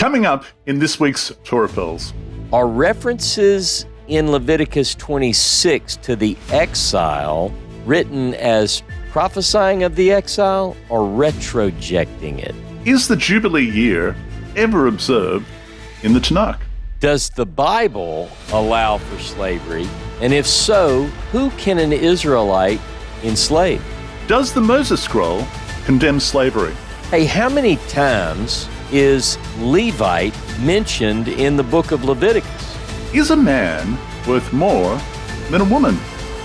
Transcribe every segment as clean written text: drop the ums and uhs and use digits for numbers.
Coming up in this week's Torah Pearls. Are references in Leviticus 26 to the exile written as prophesying of the exile or retrojecting it? Is the Jubilee year ever observed in the Tanakh? Does the Bible allow for slavery? And if so, who can an Israelite enslave? Does the Moses Scroll condemn slavery? Hey, how many times is Levite mentioned in the book of Leviticus? Is a man worth more than a woman?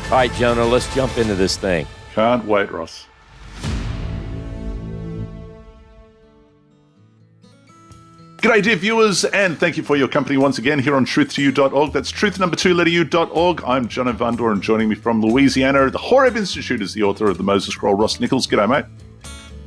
All right, Jono, let's jump into this thing. Can't wait, Ross. G'day, dear viewers, and thank you for your company once again here on truth2u.org. That's truth number 2 letter u.org. I'm Jono Vandor, and joining me from Louisiana, the Horeb Institute, is the author of the Moses Scroll, Ross Nichols. G'day, mate.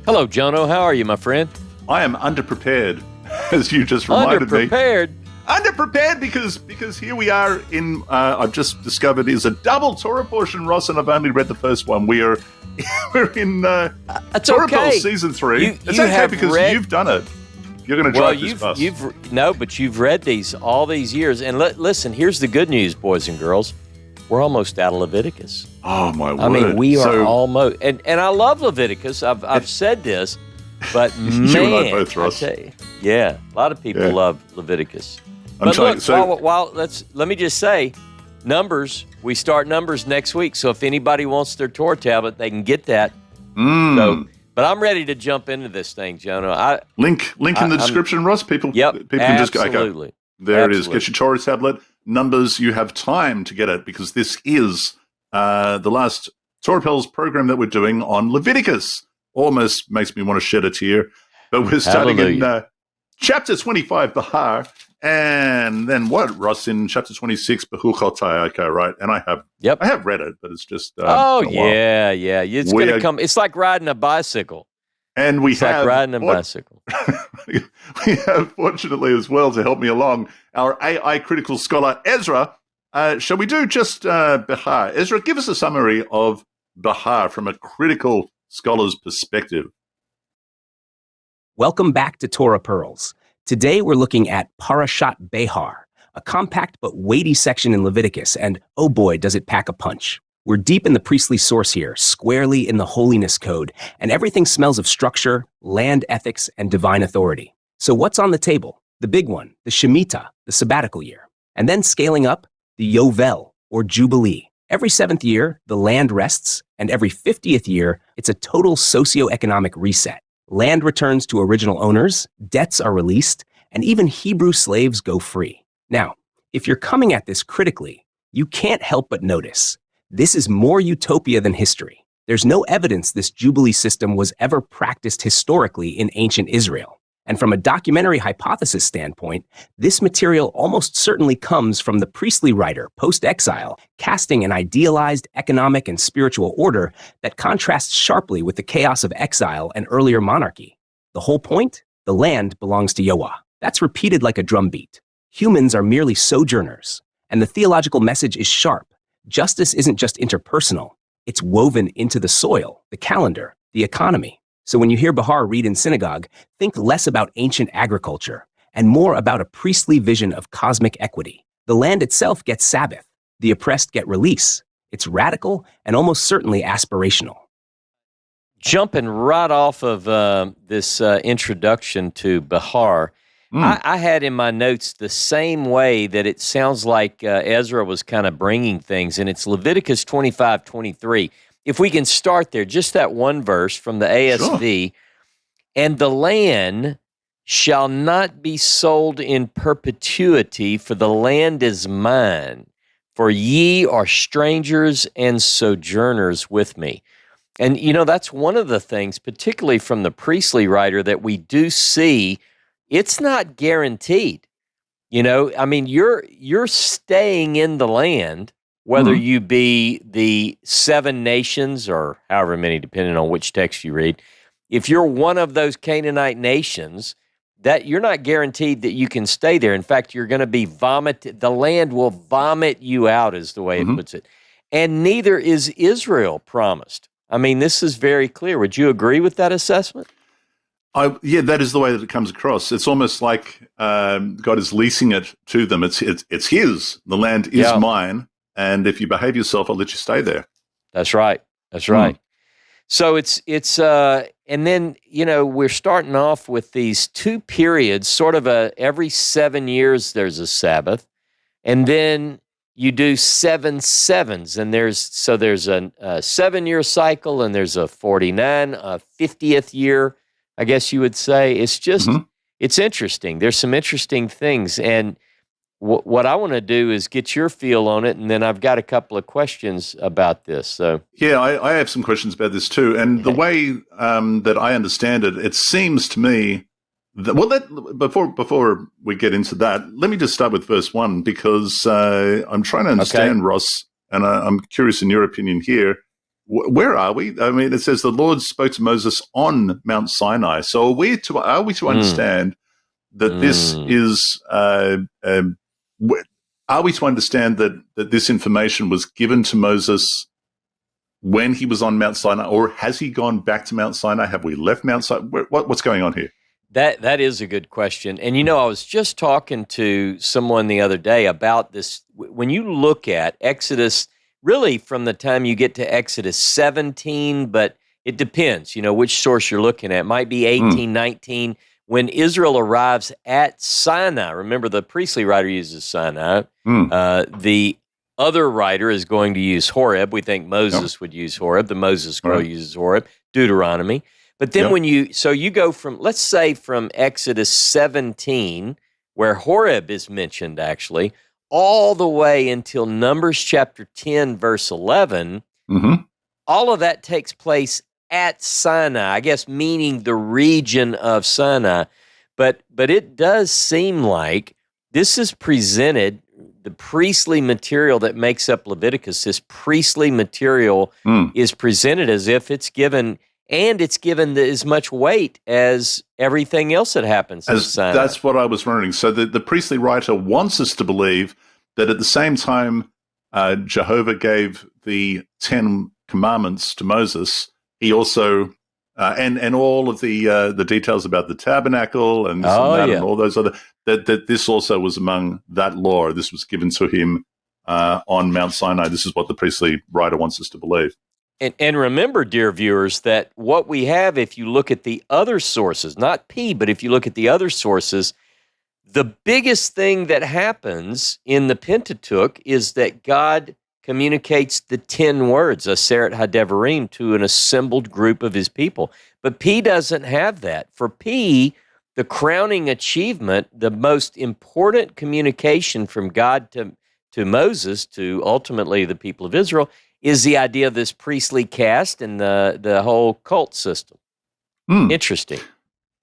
Hello, Jono. How are you, my friend? I am underprepared, as you just reminded me. Underprepared because here we are in, I've just discovered, is a double Torah portion, Ross, and I've only read the first one. We're in Torah Pearls Season 3. It's okay because you've done it. You're going to drive this bus. But you've read these all these years. And listen, here's the good news, boys and girls. We're almost out of Leviticus. Oh, my word. I mean, we are almost. And I love Leviticus. I've said this, but man. You and I both, Ross. A lot of people love Leviticus. But look, let me just say, Numbers, we start Numbers next week. So if anybody wants their Torah tablet, they can get that. But I'm ready to jump into this thing, Jono. Link in the description, Ross. People can just go. Absolutely. There it is. Get your Torah tablet. Numbers, you have time to get it because this is the last Torah Pearls program that we're doing on Leviticus. Almost makes me want to shed a tear. But we're starting in chapter 25, Behar. And then what, Ross, in chapter 26, Behar-Bechukotai. Okay, right. And I have read it, but it's just yeah. It's going to come. It's like riding a bicycle. And we have riding a bicycle. We have, fortunately, as well, to help me along, our AI critical scholar, Ezra. Shall we do just Behar? Ezra, give us a summary of Behar from a critical scholar's perspective. Welcome back to Torah Pearls. Today we're looking at Parashat Behar, a compact but weighty section in Leviticus, and oh boy, does it pack a punch. We're deep in the priestly source here, squarely in the holiness code, and everything smells of structure, land ethics, and divine authority. So what's on the table? The big one, the Shemitah, the sabbatical year. And then scaling up, the Yovel, or Jubilee. Every 7th year, the land rests, and every 50th year, it's a total socioeconomic reset. Land returns to original owners, debts are released, and even Hebrew slaves go free. Now, if you're coming at this critically, you can't help but notice this is more utopia than history. There's no evidence this Jubilee system was ever practiced historically in ancient Israel. And from a documentary hypothesis standpoint, this material almost certainly comes from the priestly writer, post-exile, casting an idealized economic and spiritual order that contrasts sharply with the chaos of exile and earlier monarchy. The whole point? The land belongs to Yahweh. That's repeated like a drumbeat. Humans are merely sojourners, and the theological message is sharp. Justice isn't just interpersonal, it's woven into the soil, the calendar, the economy. So when you hear Behar read in synagogue, think less about ancient agriculture and more about a priestly vision of cosmic equity. The land itself gets Sabbath. The oppressed get release. It's radical and almost certainly aspirational. Jumping right off of this introduction to Behar, I had in my notes the same way that it sounds like Ezra was kind of bringing things, and it's Leviticus 25:23. If we can start there, just that one verse from the ASV, and the land shall not be sold in perpetuity, for the land is mine, for ye are strangers and sojourners with me. And, that's one of the things, particularly from the priestly writer, that we do see, it's not guaranteed. You're staying in the land, whether you be the 7 nations or however many, depending on which text you read. If you're one of those Canaanite nations, that you're not guaranteed that you can stay there. In fact, you're going to be vomited. The land will vomit you out, is the way it puts it. And neither is Israel promised. This is very clear. Would you agree with that assessment? Yeah, that is the way that it comes across. It's almost like God is leasing it to them. It's his. The land is mine, and if you behave yourself, I'll let you stay there. That's right. That's right. So it's and then we're starting off with these two periods, sort of every 7 years there's a Sabbath, and then you do 7 sevens, and there's a 7-year cycle, and there's a 49, a 50th year, I guess you would say. It's just it's interesting. There's some interesting things, and what I want to do is get your feel on it, and then I've got a couple of questions about this. So yeah, I have some questions about this too. And the way that I understand it, it seems to me that before we get into that, let me just start with verse 1 because I'm trying to understand, Ross, and I'm curious in your opinion here. Where are we? I mean, it says the Lord spoke to Moses on Mount Sinai. So are we to understand that this is? Are we to understand that this information was given to Moses when he was on Mount Sinai, or has he gone back to Mount Sinai? Have we left Mount Sinai? What's going on here? That is a good question. And I was just talking to someone the other day about this. When you look at Exodus, really from the time you get to Exodus 17, but it depends, which source you're looking at. It might be 18, 19. When Israel arrives at Sinai, remember the priestly writer uses Sinai. The other writer is going to use Horeb. We think Moses would use Horeb. The Moses scroll uses Horeb, Deuteronomy. But then when you go from, let's say from Exodus 17, where Horeb is mentioned actually, all the way until Numbers chapter 10, verse 11, all of that takes place at Sinai, I guess meaning the region of Sinai. But it does seem like this is presented, the priestly material that makes up Leviticus, this priestly material is presented as if it's given, and it's given as much weight as everything else that happens in Sinai. That's what I was wondering. So the priestly writer wants us to believe that at the same time Jehovah gave the 10 commandments to Moses, he also and all of the details about the tabernacle and this and that and all those other that this also was among that law. This was given to him on Mount Sinai. This is what the priestly writer wants us to believe. And remember, dear viewers, that what we have, if you look at the other sources, not P, but if you look at the other sources, the biggest thing that happens in the Pentateuch is that God communicates the 10 words, Aseret HaDevarim, to an assembled group of his people. But P doesn't have that. For P, the crowning achievement, the most important communication from God to Moses, to ultimately the people of Israel, is the idea of this priestly caste and the whole cult system. Interesting.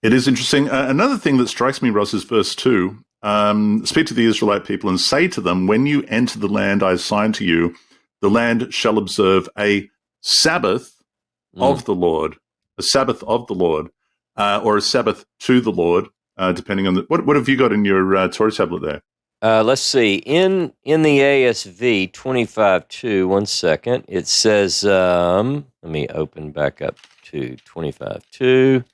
It is interesting. Another thing that strikes me, Ross, is verse 2. Speak to the Israelite people and say to them, when you enter the land I assign to you, the land shall observe a Sabbath of the Lord, a Sabbath of the Lord, or a Sabbath to the Lord, depending on what have you got in your Torah tablet there? Let's see. In the ASV 25:2, one second, it says, let me open back up to 25:2.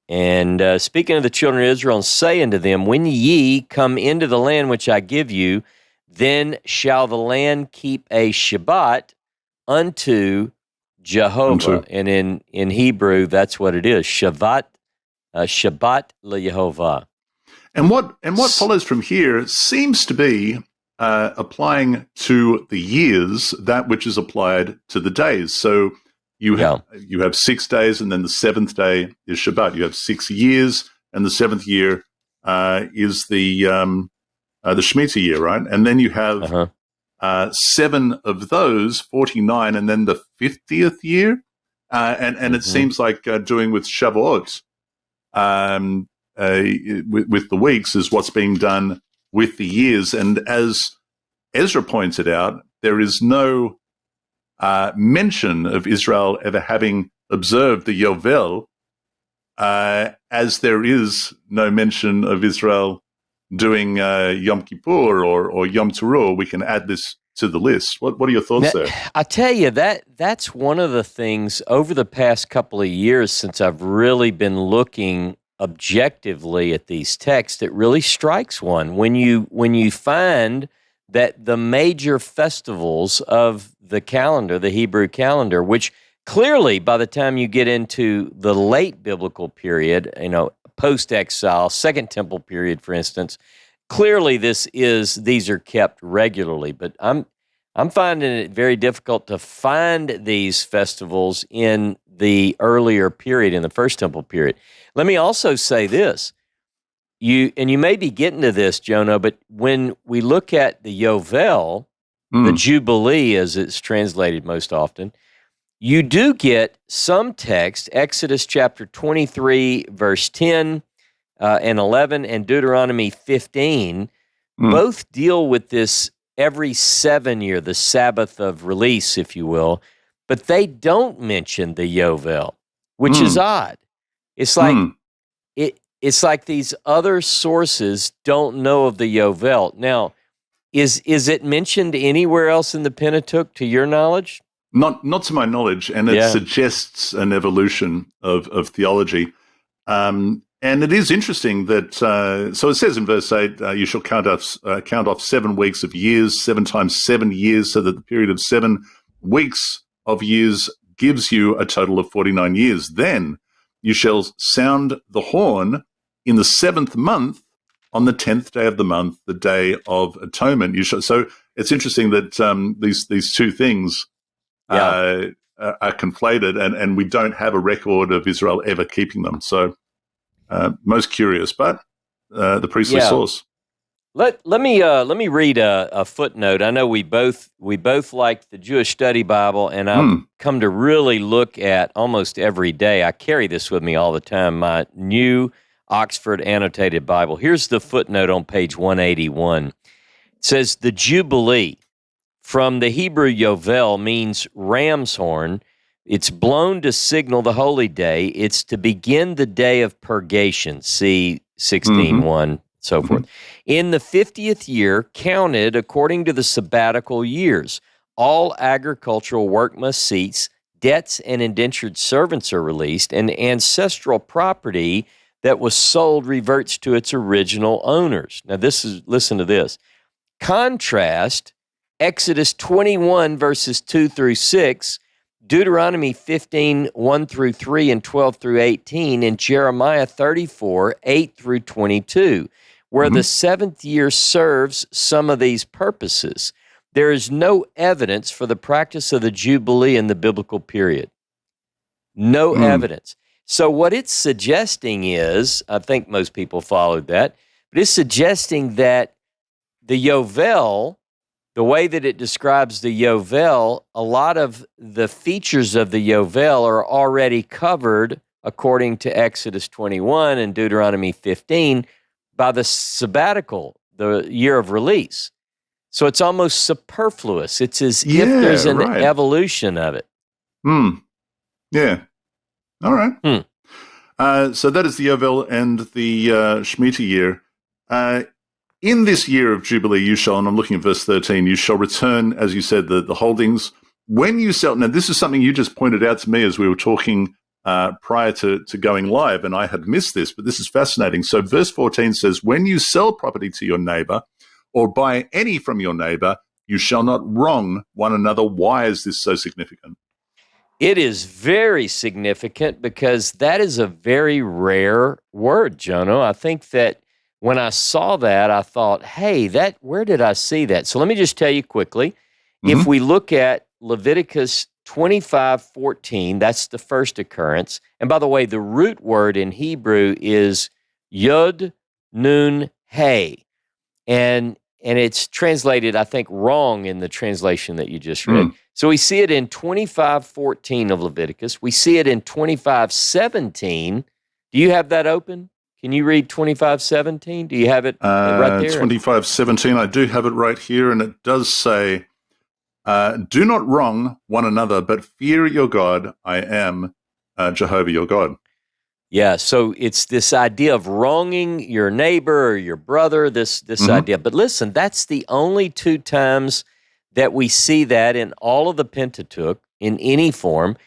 And speaking of the children of Israel, and say unto them, when ye come into the land which I give you, then shall the land keep a Shabbat unto Jehovah. And in Hebrew, that's what it is, Shabbat, Shabbat LeYehovah. And what follows from here seems to be applying to the years that which is applied to the days. So you have 6 days, and then the seventh day is Shabbat. You have 6 years, and the seventh year is the Shemitah year, right? And then you have 7 of those, 49, and then the 50th year. And it seems like doing with Shavuot, with the weeks, is what's being done with the years. And as Ezra pointed out, there is no mention of Israel ever having observed the Yovel, as there is no mention of Israel doing Yom Kippur or Yom Teruah. We can add this to the list. What are your thoughts there? I tell you, that's one of the things over the past couple of years since I've really been looking objectively at these texts, it really strikes one when you find that the major festivals of the calendar, the Hebrew calendar, which clearly by the time you get into the late biblical period, post-exile, Second Temple period, for instance, clearly these are kept regularly. But I'm finding it very difficult to find these festivals in the earlier period, in the First Temple period. Let me also say this. You may be getting to this, Jono, but when we look at the Yovel, the Jubilee as it's translated most often, you do get some text, Exodus chapter 23, verse 10 and 11, and Deuteronomy 15, both deal with this every 7 year, the Sabbath of release, if you will, but they don't mention the Yovel, which is odd. It's like it's like these other sources don't know of the Yovel. Now, is it mentioned anywhere else in the Pentateuch, to your knowledge? Not to my knowledge, and it suggests an evolution of theology. And it is interesting that, so it says in verse 8, you shall count off 7 weeks of years, 7 times 7 years, so that the period of 7 weeks of years gives you a total of 49 years. Then you shall sound the horn in the 7th month on the 10th day of the month, the day of atonement. So it's interesting that these two things are conflated, and we don't have a record of Israel ever keeping them. So most curious, but the priestly source. Let me read a footnote. I know we both like the Jewish Study Bible, and I've come to really look at almost every day. I carry this with me all the time, my new Oxford Annotated Bible. Here's the footnote on page 181. It says, the Jubilee, from the Hebrew Yovel, means ram's horn. It's blown to signal the holy day. It's to begin the day of purgation. See 16:1, so forth. In the 50th year, counted according to the sabbatical years, all agricultural work must cease, debts and indentured servants are released, and ancestral property that was sold reverts to its original owners. Now, listen to this. Contrast Exodus 21, verses 2 through 6, Deuteronomy 15, 1 through 3 and 12 through 18, and Jeremiah 34, 8 through 22, where the 7th year serves some of these purposes. There is no evidence for the practice of the Jubilee in the biblical period. No evidence. So what it's suggesting is, I think most people followed that, but it's suggesting that the Yovel, the way that it describes the Yovel, a lot of the features of the Yovel are already covered, according to Exodus 21 and Deuteronomy 15, by the sabbatical, the year of release. So it's almost superfluous. It's as if there's an evolution of it. Yeah. All right. So that is the Yovel and the Shemitah year. In this year of Jubilee, you shall, and I'm looking at verse 13, you shall return, as you said, the holdings. When you sell, now this is something you just pointed out to me as we were talking prior to going live, and I had missed this, but this is fascinating. So verse 14 says, when you sell property to your neighbor or buy any from your neighbor, you shall not wrong one another. Why is this so significant? It is very significant because that is a very rare word, Jono. I think that when I saw that, I thought, hey, where did I see that? So let me just tell you quickly. If we look at Leviticus 25:14, that's the first occurrence. And by the way, the root word in Hebrew is yod, nun, hey. And it's translated, I think, wrong in the translation that you just read. So we see it in 25:14 of Leviticus. We see it in 25:17. Do you have that open? Can you read 25:17? Do you have it right there? 25:17, I do have it right here, and it does say, do not wrong one another, but fear your God. I am Jehovah your God. Yeah, so it's this idea of wronging your neighbor or your brother, this idea. But listen, that's the only 2 times that we see that in all of the Pentateuch in any form.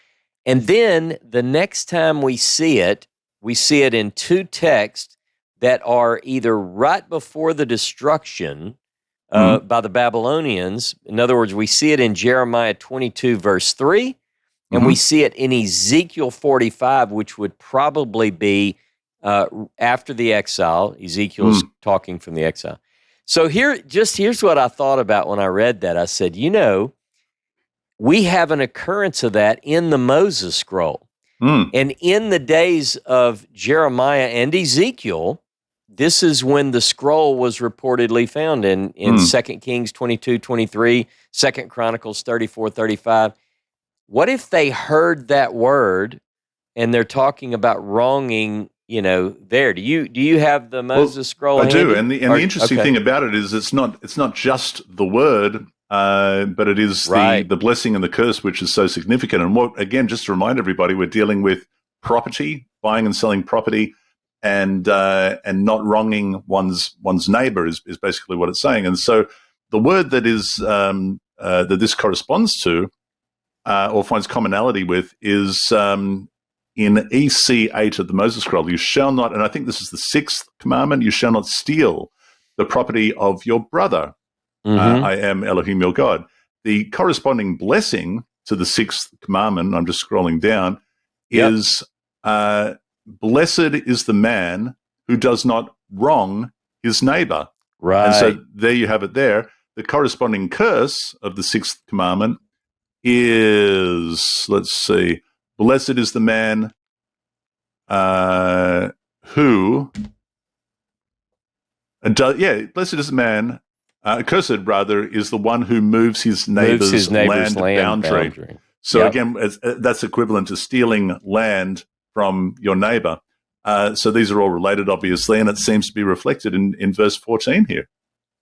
And then the next time we see it in two texts that are either right before the destruction by the Babylonians. In other words, we see it in Jeremiah 22, verse 3, and we see it in Ezekiel 45, which would probably be after the exile. Ezekiel's talking from the exile. So here's what I thought about when I read that. I said, we have an occurrence of that in the Moses scroll. And in the days of Jeremiah and Ezekiel, this is when the scroll was reportedly found in 2 Kings 22, 23, 2 Chronicles 34, 35. What if they heard that word and they're talking about wronging, there? Do you have the Moses scroll? I do, handy? and the interesting thing about it is it's not just the word, but it is the blessing and the curse, which is so significant. And what, again, just to remind everybody, we're dealing with property, buying and selling property, and not wronging one's neighbor is basically what it's saying. And so the word that is that this corresponds to or finds commonality with is in EC 8 of the Moses scroll. You shall not, and I think this is the sixth commandment, you shall not steal the property of your brother. I am Elohim your God. The corresponding blessing to the sixth commandment, I'm just scrolling down, is blessed is the man who does not wrong his neighbor. Right. And so there you have it there. The corresponding curse of the sixth commandment is, let's see, blessed is the man who, blessed is the man, cursed rather, is the one who moves his neighbor's land boundary. So again, that's equivalent to stealing land from your neighbor. So these are all related, obviously, and it seems to be reflected in verse 14 here.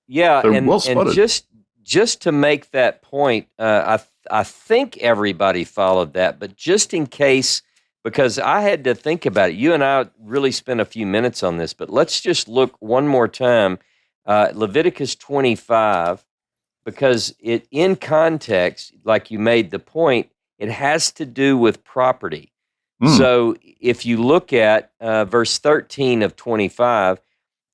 Yeah, so and, well spotted. And just to make that point, I think everybody followed that, but just in case, because I had to think about it, you and I really spent a few minutes on this, but let's just look one more time, Leviticus 25, because it, in context, like you made the point, it has to do with property. So if you look at verse 13 of 25,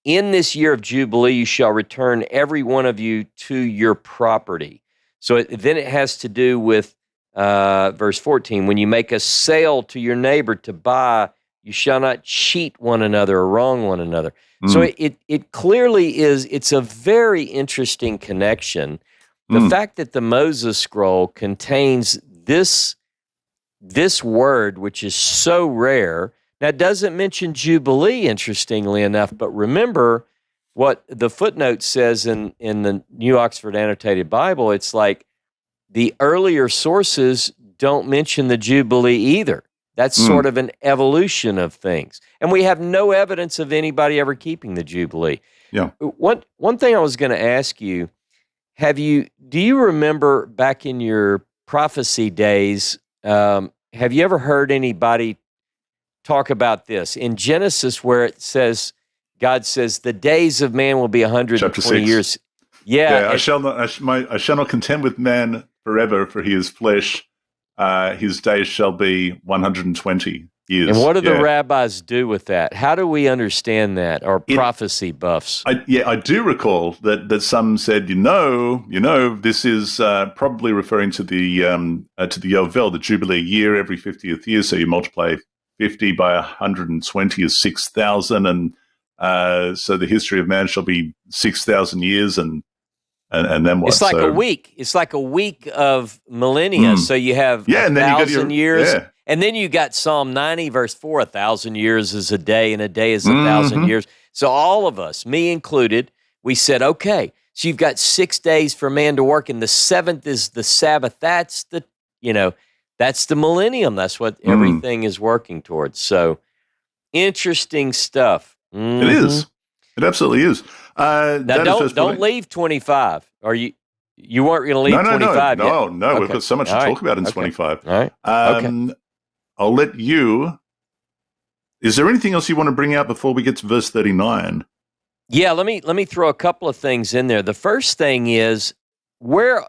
in this year of Jubilee, you shall return every one of you to your property. So then it has to do with verse 14. When you make a sale to your neighbor to buy, you shall not cheat one another or wrong one another. So it clearly is, it's a very interesting connection. The fact that the Moses scroll contains this word, which is so rare. Now, it doesn't mention Jubilee, interestingly enough, but remember what the footnote says in the New Oxford Annotated Bible. It's like the earlier sources don't mention the Jubilee either. That's sort of an evolution of things. And we have no evidence of anybody ever keeping the Jubilee. Yeah. One thing I was going to ask you, do you remember back in your prophecy days, have you ever heard anybody talk about this? In Genesis, where it says, God says, the days of man will be 120 years. Yeah. I shall not contend with man forever, for he is flesh. His days shall be 120 years. And what do the rabbis do with that? How do we understand that, or prophecy buffs? I do recall that some said, this is probably referring to the Yovel, the Jubilee year, every 50th year. So you multiply 50 by 120 is 6,000, and so the history of man shall be 6,000 years, and then what? It's like a week. It's like a week of millennia. So you have 1,000 years. Yeah. And then you got Psalm 90, verse 4, 1,000 years is a day, and a day is 1,000 years. So all of us, me included, we said, okay, so you've got 6 days for man to work, and the seventh is the Sabbath. That's the millennium. That's what everything is working towards. So interesting stuff. It is. It absolutely is. Now don't leave 25. Or you weren't going to leave 25 yet? No. Okay. We've got so much to talk about in 25. All right. Okay. I'll let you. Is there anything else you want to bring out before we get to verse 39? Yeah, let me throw a couple of things in there. The first thing is, where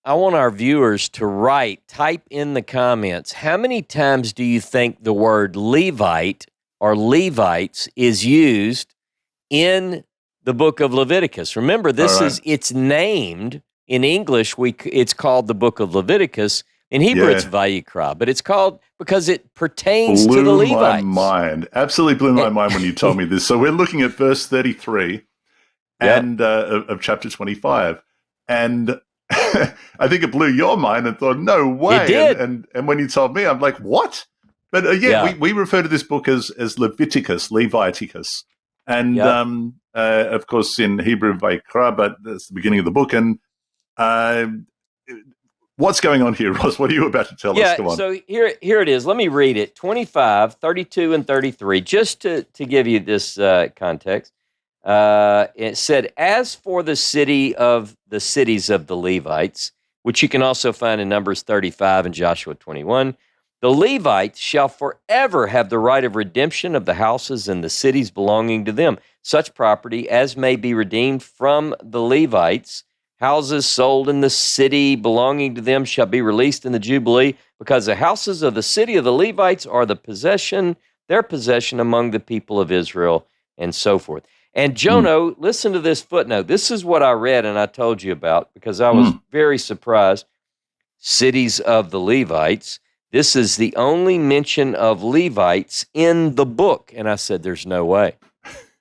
I want our viewers to type in the comments, how many times do you think the word Levite or Levites is used in the book of Leviticus? Remember, it's named in English, it's called the book of Leviticus. In Hebrew, it's Vayikra, but it's called because it pertains to the Levites. Blew my mind. Absolutely blew my mind when you told me this. So we're looking at verse 33 and of chapter 25. And I think it blew your mind and thought, no way. It did. And when you told me, I'm like, what? But we refer to this book as Leviticus. And of course, in Hebrew, Vayikra, but that's the beginning of the book. And what's going on here, Ross? What are you about to tell us? Come on. So here it is. Let me read it. 25, 32, and 33, just to give you this context. It said, as for the cities of the Levites, which you can also find in Numbers 35 and Joshua 21, the Levites shall forever have the right of redemption of the houses and the cities belonging to them, such property as may be redeemed from the Levites. Houses sold in the city belonging to them shall be released in the Jubilee, because the houses of the city of the Levites are their possession among the people of Israel, and so forth. And Jono, listen to this footnote. This is what I read and I told you about because I was very surprised. Cities of the Levites. This is the only mention of Levites in the book. And I said, there's no way.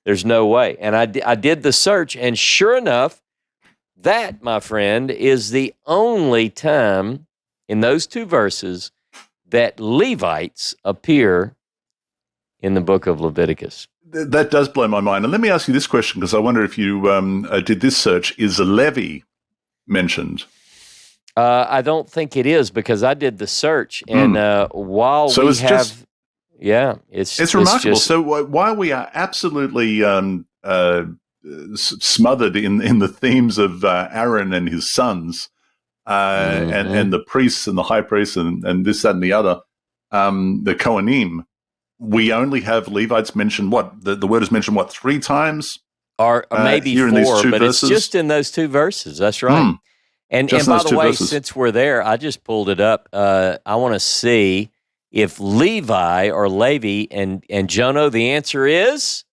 There's no way. And I did the search, and sure enough, that, my friend, is the only time in those two verses that Levites appear in the book of Leviticus. That does blow my mind. And let me ask you this question, because I wonder if you did this search. Is a Levi mentioned? I don't think it is, because I did the search. And it's remarkable. So while we are absolutely smothered in the themes of Aaron and his sons, and the priests and the high priests and this, that, and the other, the Kohanim, we only have Levites mentioned, the word is mentioned, 3 times? Or maybe 4, but verses? It's just in those 2 verses. That's right. And by the way, verses. Since we're there, I just pulled it up. I want to see if Levi or Levi, and Jono, the answer is,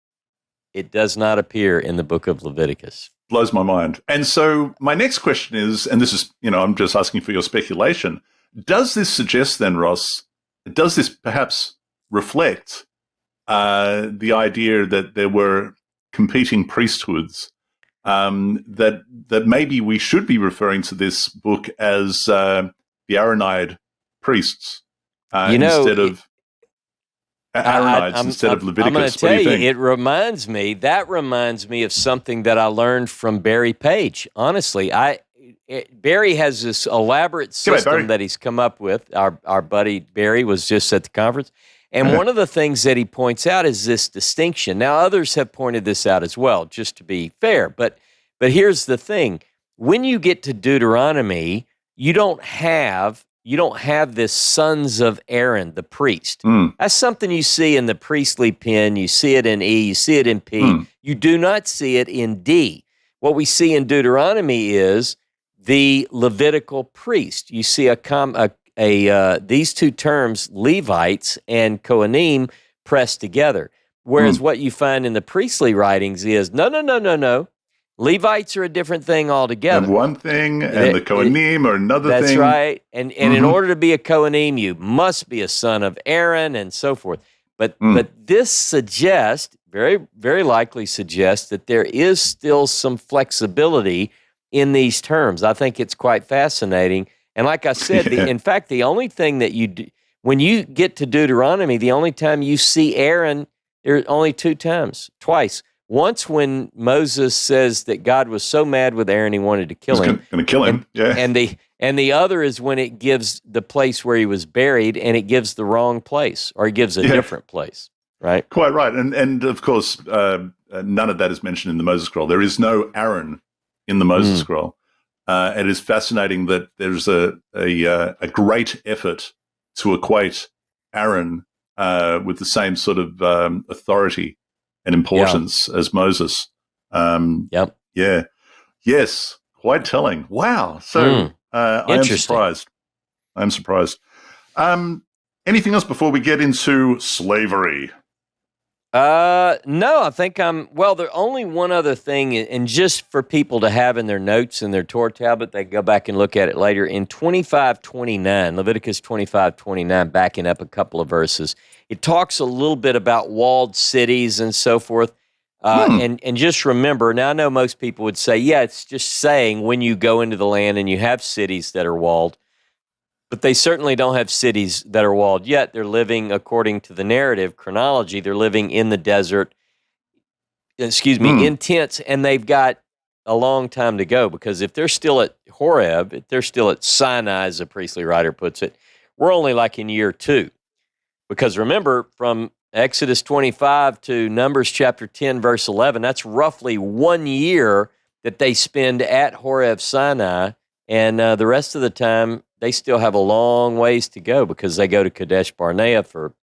it does not appear in the book of Leviticus. Blows my mind. And so my next question is, and this is, I'm just asking for your speculation, does this suggest then, Ross, does this perhaps reflect the idea that there were competing priesthoods, that maybe we should be referring to this book as the Aaronide priests instead of Aaronites instead of Leviticus? I'm going to tell you, it reminds me of something that I learned from Barry Page. Honestly, Barry has this elaborate system that he's come up with. Our buddy Barry was just at the conference. And one of the things that he points out is this distinction. Now, others have pointed this out as well, just to be fair. But here's the thing. When you get to Deuteronomy, you don't have this sons of Aaron, the priest. That's something you see in the priestly pen. You see it in E. You see it in P. You do not see it in D. What we see in Deuteronomy is the Levitical priest. You see these 2 terms, Levites and Kohanim, pressed together. Whereas what you find in the priestly writings is, no. Levites are a different thing altogether. And one thing, and the Kohanim are another thing. That's right. And in order to be a Kohanim, you must be a son of Aaron, and so forth. But this suggests, very, very likely suggests, that there is still some flexibility in these terms. I think it's quite fascinating. And like I said, in fact, the only thing that you do, when you get to Deuteronomy, the only time you see Aaron, there are only 2 times, twice. Once when Moses says that God was so mad with Aaron he wanted to kill him. Going to kill him, yeah. And the other is when it gives the place where he was buried, and it gives the wrong place, or it gives a different place, right? Quite right. And of course, none of that is mentioned in the Moses Scroll. There is no Aaron in the Moses Scroll. It is fascinating that there's a great effort to equate Aaron with the same sort of authority and importance as Moses. Yeah. Yes, quite telling. Wow. So I am Interesting. surprised. I am surprised. Anything else before we get into slavery? No, I think there's only one other thing, and just for people to have in their notes in their Torah tablet, they go back and look at it later. In 25:29, Leviticus 25:29, backing up a couple of verses, it talks a little bit about walled cities and so forth. And just remember, now I know most people would say, yeah, it's just saying when you go into the land and you have cities that are walled. But they certainly don't have cities that are walled yet. They're living, according to the narrative chronology, they're living in the desert, in tents, and they've got a long time to go, because if they're still at Horeb, if they're still at Sinai, as a priestly writer puts it, we're only like in year 2. Because remember, from Exodus 25 to Numbers chapter 10, verse 11, that's roughly 1 year that they spend at Horeb Sinai, and the rest of the time, they still have a long ways to go, because they go to Kadesh Barnea for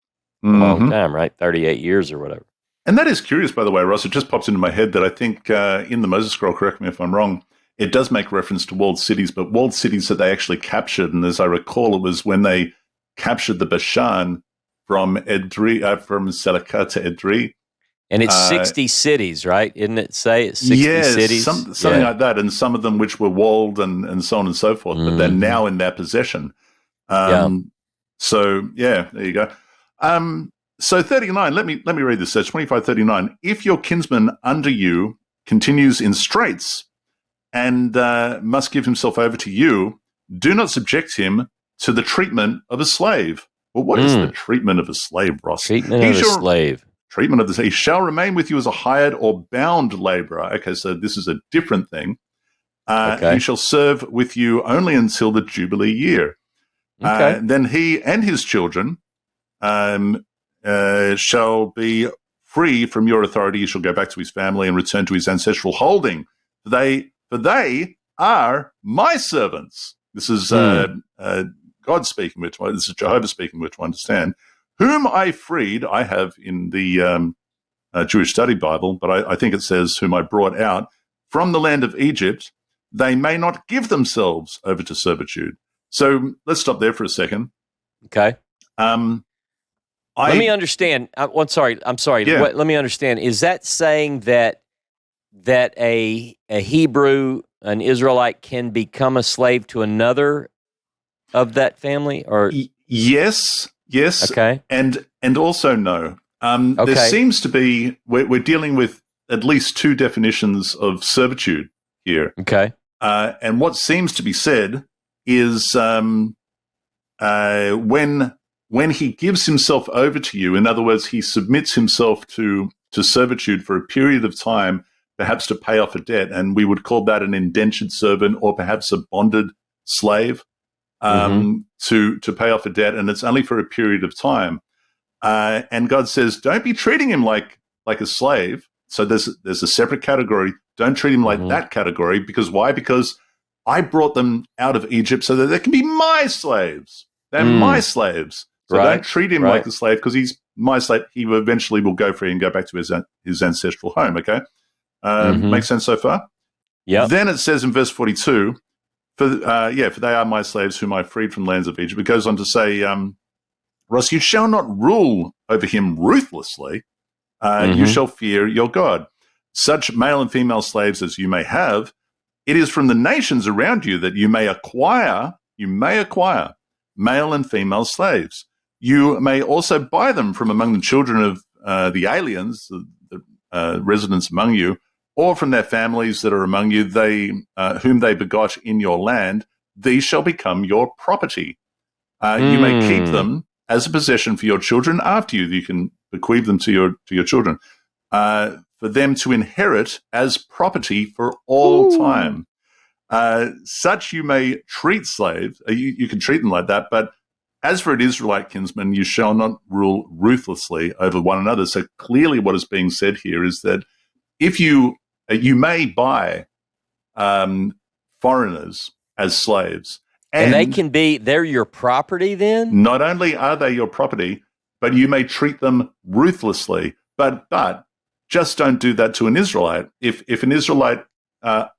a long time, right? 38 years or whatever. And that is curious, by the way, Ross. It just pops into my head that I think in the Moses Scroll, correct me if I'm wrong, it does make reference to walled cities, but walled cities that they actually captured. And as I recall, it was when they captured the Bashan from Edrei, from Selakah to Edrei. And it's 60 cities, right? Isn't it say it's 60 cities? Something like that. And some of them which were walled and so on and so forth, but they're now in their possession. So, yeah, there you go. So 39, let me read this. So 25:39. If your kinsman under you continues in straits and must give himself over to you, do not subject him to the treatment of a slave. Well, what is the treatment of a slave, Ross? Treatment of a slave. Treatment of the slave. He shall remain with you as a hired or bound laborer. Okay, so this is a different thing. He shall serve with you only until the Jubilee year. Then he and his children shall be free from your authority. He shall go back to his family and return to his ancestral holding. For they are my servants. This is God speaking, which this is Jehovah speaking, which I understand. Whom I freed, I have in the Jewish Study Bible, but I think it says whom I brought out from the land of Egypt. They may not give themselves over to servitude. So let's stop there for a second. Okay. Let me understand. I'm sorry. Yeah. Let me understand. Is that saying that a Hebrew, an Israelite, can become a slave to another of that family? Or yes. Okay. And also no. There seems to be we're dealing with at least 2 definitions of servitude here. Okay. And what seems to be said is when he gives himself over to you, in other words, he submits himself to servitude for a period of time, perhaps to pay off a debt, and we would call that an indentured servant or perhaps a bonded slave to pay off a debt, and it's only for a period of time. And God says, don't be treating him like a slave. So there's a separate category. Don't treat him like that category. Because why? Because I brought them out of Egypt so that they can be my slaves. They're my slaves. So don't treat him like a slave, because he's my slave. He eventually will go free and go back to his ancestral home, okay? Makes sense so far? Yeah. Then it says in verse 42, for they are my slaves whom I freed from lands of Egypt. It goes on to say, Ross, you shall not rule over him ruthlessly. You shall fear your God. Such male and female slaves as you may have, it is from the nations around you that you may acquire male and female slaves. You may also buy them from among the children of the aliens, the residents among you, or from their families that are among you, whom they begot in your land. These shall become your property. You may keep them as a possession for your children after you. You can bequeath them to your children, for them to inherit as property for all time. Such you may treat slaves. You can treat them like that, but as for an Israelite kinsman, you shall not rule ruthlessly over one another. So clearly what is being said here is that if you may buy foreigners as slaves. And they're your property then? Not only are they your property, but you may treat them ruthlessly. But just don't do that to an Israelite. If an Israelite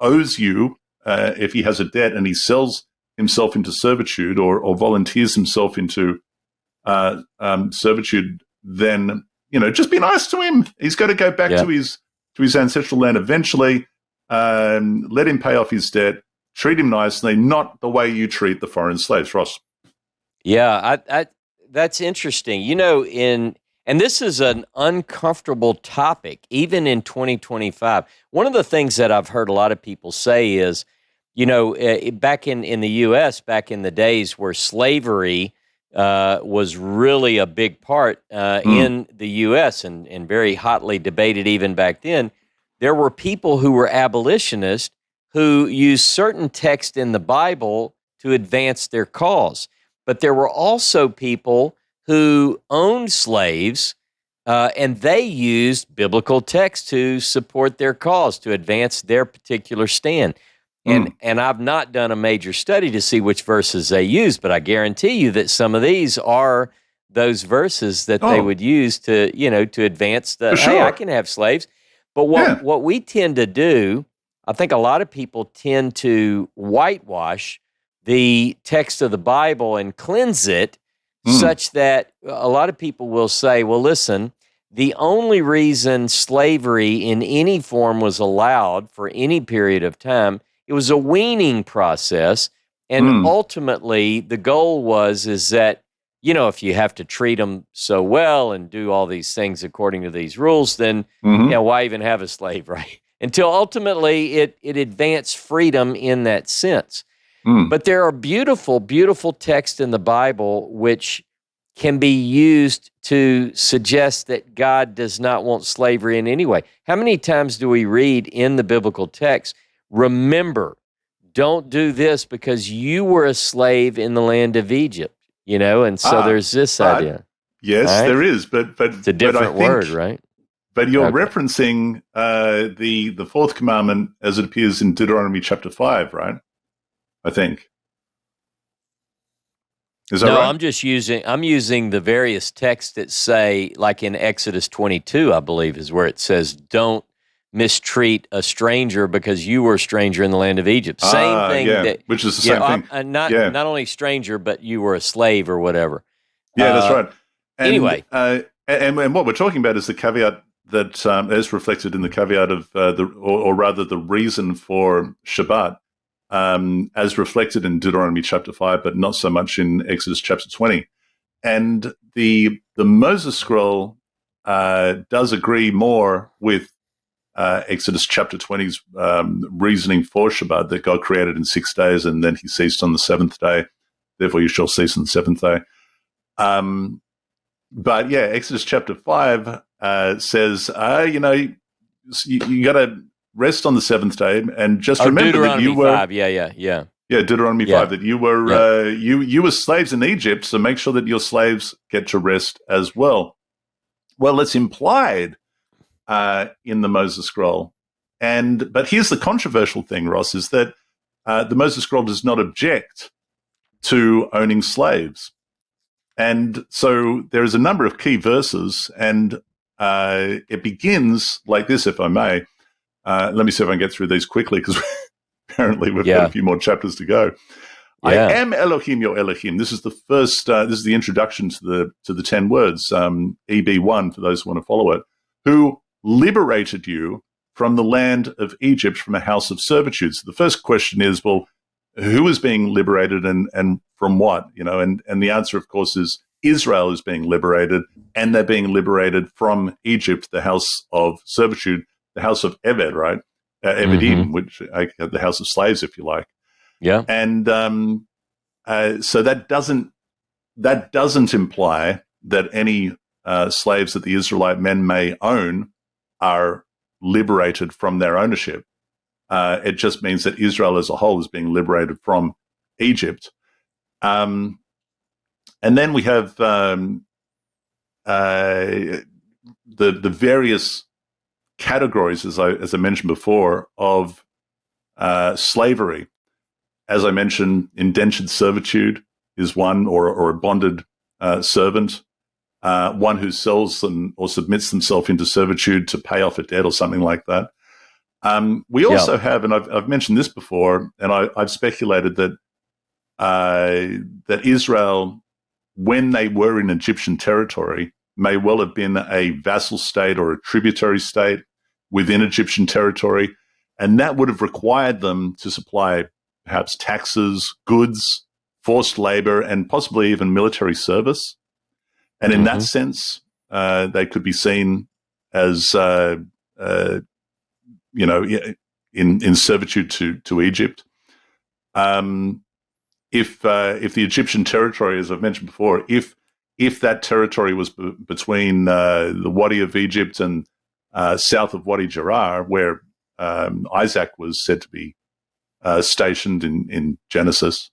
owes you if he has a debt and he sells himself into servitude or volunteers himself into servitude, then just be nice to him. He's got to go back to his ancestral land eventually. Let him pay off his debt. Treat him nicely, not the way you treat the foreign slaves, Ross. Yeah, that's interesting. And this is an uncomfortable topic, even in 2025. One of the things that I've heard a lot of people say is, back in the U.S., back in the days where slavery was really a big part in the U.S. and very hotly debated even back then, there were people who were abolitionists who used certain texts in the Bible to advance their cause. But there were also people who owned slaves, and they used biblical texts to support their cause, to advance their particular stand. And I've not done a major study to see which verses they use, but I guarantee you that some of these are those verses that they would use to advance the, hey, I can have slaves. But what we tend to do, I think a lot of people tend to whitewash the text of the Bible and cleanse it such that a lot of people will say, well, listen, the only reason slavery in any form was allowed for any period of time, it was a weaning process. And ultimately, the goal is that, if you have to treat them so well and do all these things according to these rules, then why even have a slave, right? Until ultimately it advanced freedom in that sense. But there are beautiful, beautiful texts in the Bible which can be used to suggest that God does not want slavery in any way. How many times do we read in the biblical text, remember, don't do this because you were a slave in the land of Egypt, and so there's this idea. Yes, right? There is, but it's a different word, right? But you're referencing the fourth commandment as it appears in Deuteronomy chapter 5, right? I think. Is that right? I'm using the various texts that say, like in Exodus 22, I believe is where it says, don't mistreat a stranger because you were a stranger in the land of Egypt. Same thing, which is the same thing. Not only stranger, but you were a slave or whatever. Yeah, that's right. And, anyway. And what we're talking about is the caveat that is reflected in the caveat of the reason for Shabbat. As reflected in Deuteronomy chapter 5, but not so much in Exodus chapter 20. And the Moses scroll does agree more with Exodus chapter 20's reasoning for Shabbat, that God created in 6 days and then he ceased on the seventh day. Therefore you shall cease on the seventh day. But Exodus chapter 5 says, you got to rest on the seventh day, and just remember that you were 5, Deuteronomy 5, that you were you were slaves in Egypt, so make sure that your slaves get to rest as well. Well, it's implied in the Moses scroll, but here's the controversial thing, Ross, is that the Moses scroll does not object to owning slaves, and so there is a number of key verses, and it begins like this, if I may. Let me see if I can get through these quickly, because apparently we've got a few more chapters to go. I am Elohim, your Elohim. This is the first. This is the introduction to the 10 words. EB1 for those who want to follow it. Who liberated you from the land of Egypt, from a house of servitude? So the first question is, well, who is being liberated and from what? And the answer, of course, is Israel is being liberated, and they're being liberated from Egypt, the house of servitude. The house of Eved, right? Evedim, which the house of slaves, if you like. Yeah. And so that doesn't imply that any slaves that the Israelite men may own are liberated from their ownership. It just means that Israel as a whole is being liberated from Egypt. And then we have the various categories, as I mentioned before, of slavery. As I mentioned, indentured servitude is one, or a bonded servant, one who sells them or submits themselves into servitude to pay off a debt or something like that. We also have, and I've mentioned this before, and I've speculated that that Israel, when they were in Egyptian territory, may well have been a vassal state or a tributary state within Egyptian territory, and that would have required them to supply perhaps taxes, goods, forced labor, and possibly even military service. And in that sense, they could be seen as, in servitude to Egypt. If the Egyptian territory, as I've mentioned before, if that territory was between the Wadi of Egypt and south of Wadi Gerar, where Isaac was said to be stationed in Genesis,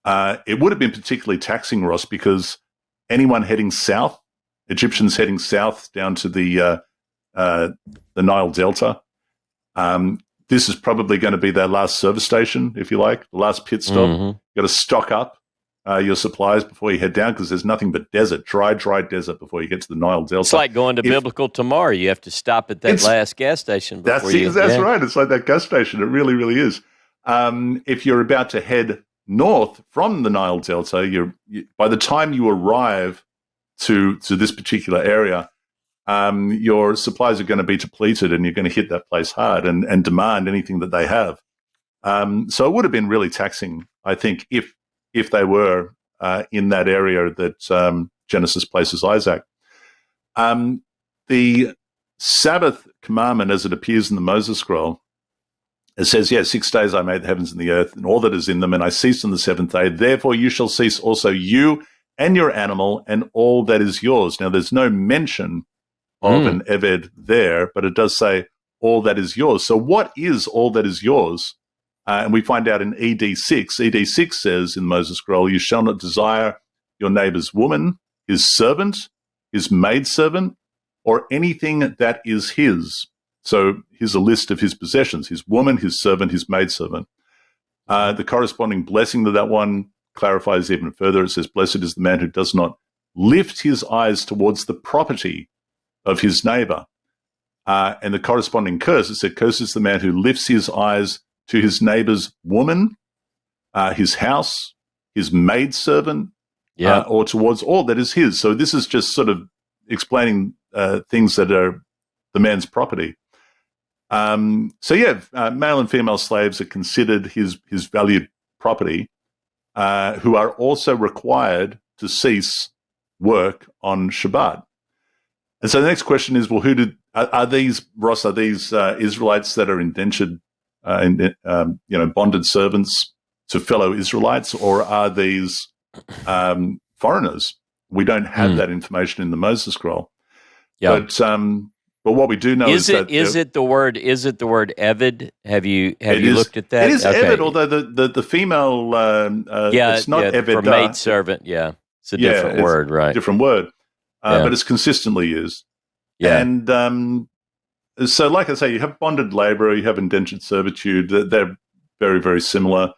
it would have been particularly taxing, Ross, because anyone heading south, Egyptians heading south down to the Nile Delta, this is probably going to be their last service station, if you like, the last pit stop. You've got to stock up your supplies before you head down, because there's nothing but desert, dry desert before you get to the Nile Delta. It's like going to Biblical Tamar. You have to stop at that last gas station before That's right. It's like that gas station. It really, really is. If you're about to head north from the Nile Delta, by the time you arrive to this particular area, your supplies are going to be depleted, and you're going to hit that place hard and demand anything that they have. So it would have been really taxing, I think, if they were in that area that Genesis places Isaac. The Sabbath commandment, as it appears in the Moses scroll, it says, 6 days I made the heavens and the earth and all that is in them, and I ceased on the seventh day. Therefore you shall cease also, you and your animal and all that is yours. Now there's no mention of an Eved there, but it does say all that is yours. So what is all that is yours? And we find out in ED6. ED6 says in Moses scroll, you shall not desire your neighbor's woman, his servant, his maidservant, or anything that is his. So here's a list of his possessions: his woman, his servant, his maidservant. The corresponding blessing to that one clarifies even further. It says, blessed is the man who does not lift his eyes towards the property of his neighbor. And the corresponding curse, it said, cursed is the man who lifts his eyes to his neighbor's woman, his house, his maidservant, or towards all that is his. So this is just sort of explaining things that are the man's property. Male and female slaves are considered his valued property, who are also required to cease work on Shabbat. And so the next question is, well, are these Israelites that are indentured, bonded servants to fellow Israelites, or are these foreigners? We don't have that information in the Moses scroll. Yeah. But what we do know is it the word Eved? Have you looked at that? It is Eved, although the female it's not Eved for maid servant. Yeah, it's a different word, right? Different word, but it's consistently used. Yeah, and so like I say, you have bonded labor, you have indentured servitude. They're very, very similar.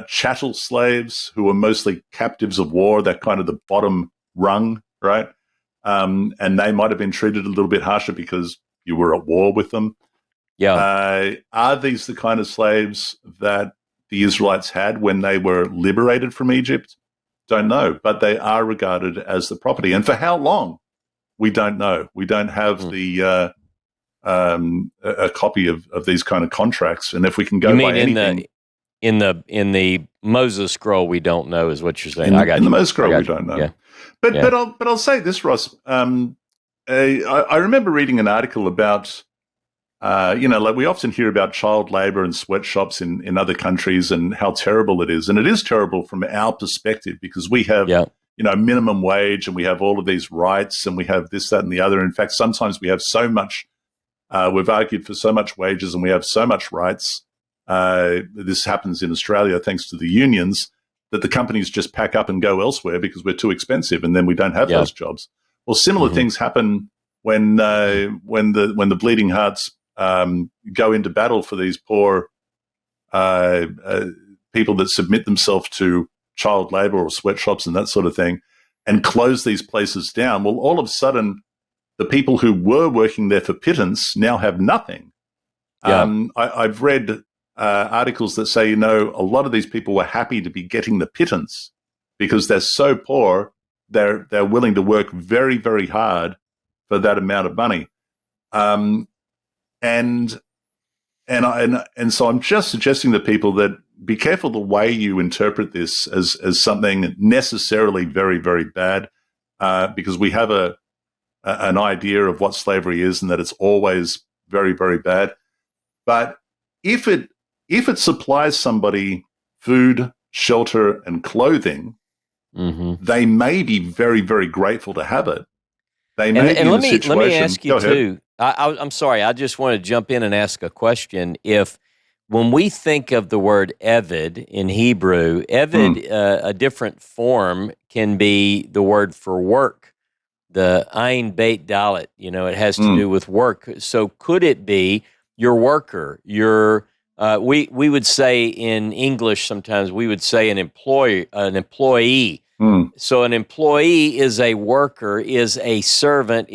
Chattel slaves, who are mostly captives of war, that kind of the bottom rung, right? And they might have been treated a little bit harsher because you were at war with them. Yeah. Are these the kind of slaves that the Israelites had when they were liberated from Egypt? Don't know, but they are regarded as the property. And for how long? We don't know. We don't have a copy of these kind of contracts. And if we can go by anything, in the Moses scroll, we don't know, is what you're saying. In the Moses scroll, we don't know. Yeah. But I'll say this, Ross. I remember reading an article about, like we often hear about child labor and sweatshops in other countries and how terrible it is. And it is terrible from our perspective because we have, minimum wage and we have all of these rights and we have this, that, and the other. In fact, sometimes we have so much, we've argued for so much wages and we have so much rights. This happens in Australia thanks to the unions, that the companies just pack up and go elsewhere because we're too expensive, and then we don't have those jobs. Well, similar things happen when the bleeding hearts go into battle for these poor people that submit themselves to child labor or sweatshops and that sort of thing, and close these places down. Well, all of a sudden, the people who were working there for pittance now have nothing. Yeah. I've read articles that say, a lot of these people were happy to be getting the pittance because they're so poor, they're willing to work very, very hard for that amount of money. And so I'm just suggesting to people that be careful the way you interpret this as something necessarily very, very bad, because we have an idea of what slavery is and that it's always very, very bad. But if it supplies somebody food, shelter, and clothing, they may be very, very grateful to have it. They may be in a situation. Let me ask you Go ahead. too. I'm sorry. I just want to jump in and ask a question. When we think of the word eved in Hebrew, eved, a different form can be the word for work, the Ayin Beit Dalet. It has to do with work. So could it be your worker, we would say in English sometimes we would say an employee. So an employee is a worker, is a servant,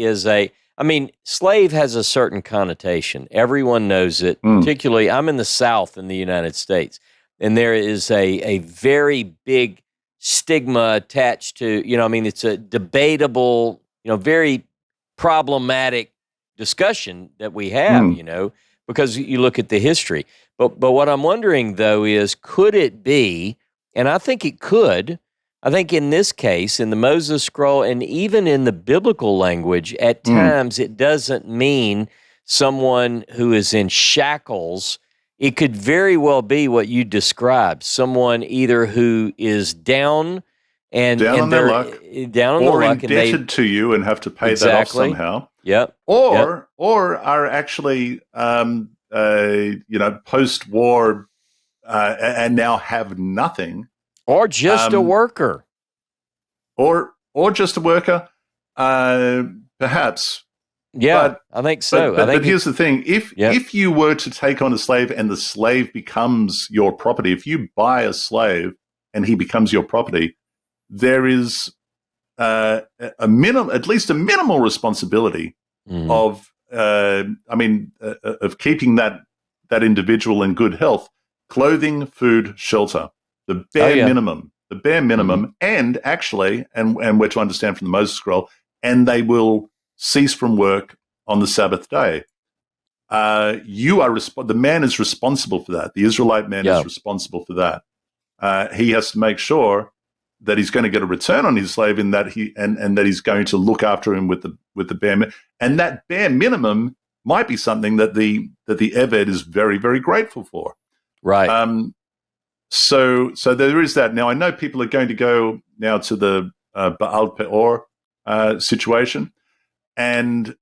slave has a certain connotation. Everyone knows it. Particularly, I'm in the South in the United States, and there is a very big stigma attached to, it's a debatable, very problematic discussion that we have, because you look at the history. But what I'm wondering, though, is could it be, and I think it could, I think in this case, in the Moses Scroll, and even in the biblical language, at times it doesn't mean someone who is in shackles. It could very well be what you described, someone either who is down on their luck, or indebted to you and have to pay that off somehow. Yep. Or are actually post-war and now have nothing. Or just a worker. Or just a worker, perhaps. Yeah, I think so. But here's the thing. If you were to take on a slave and the slave becomes your property, if you buy a slave and he becomes your property, there is at least a minimal responsibility of keeping that individual in good health, clothing, food, shelter, the bare minimum. The bare minimum, and actually, and we're to understand from the Moses Scroll, and they will cease from work on the Sabbath day. The man is responsible for that. The Israelite man is responsible for that. He has to make sure that he's going to get a return on his slave, in that and that he's going to look after him with the bare minimum. And that bare minimum might be something that the Eved is very, very grateful for. Right. So there is that. Now, I know people are going to go now to the Baal Peor situation, and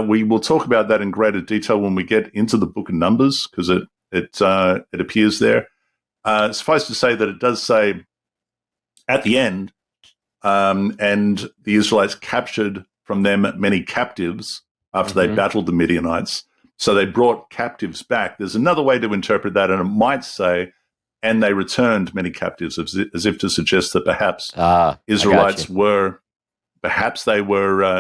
we will talk about that in greater detail when we get into the Book of Numbers, because it appears there. Suffice to say that it does say at the end, and the Israelites captured from them many captives after they battled the Midianites. So they brought captives back. There's another way to interpret that, and it might say, and they returned many captives, as if to suggest that perhaps Israelites were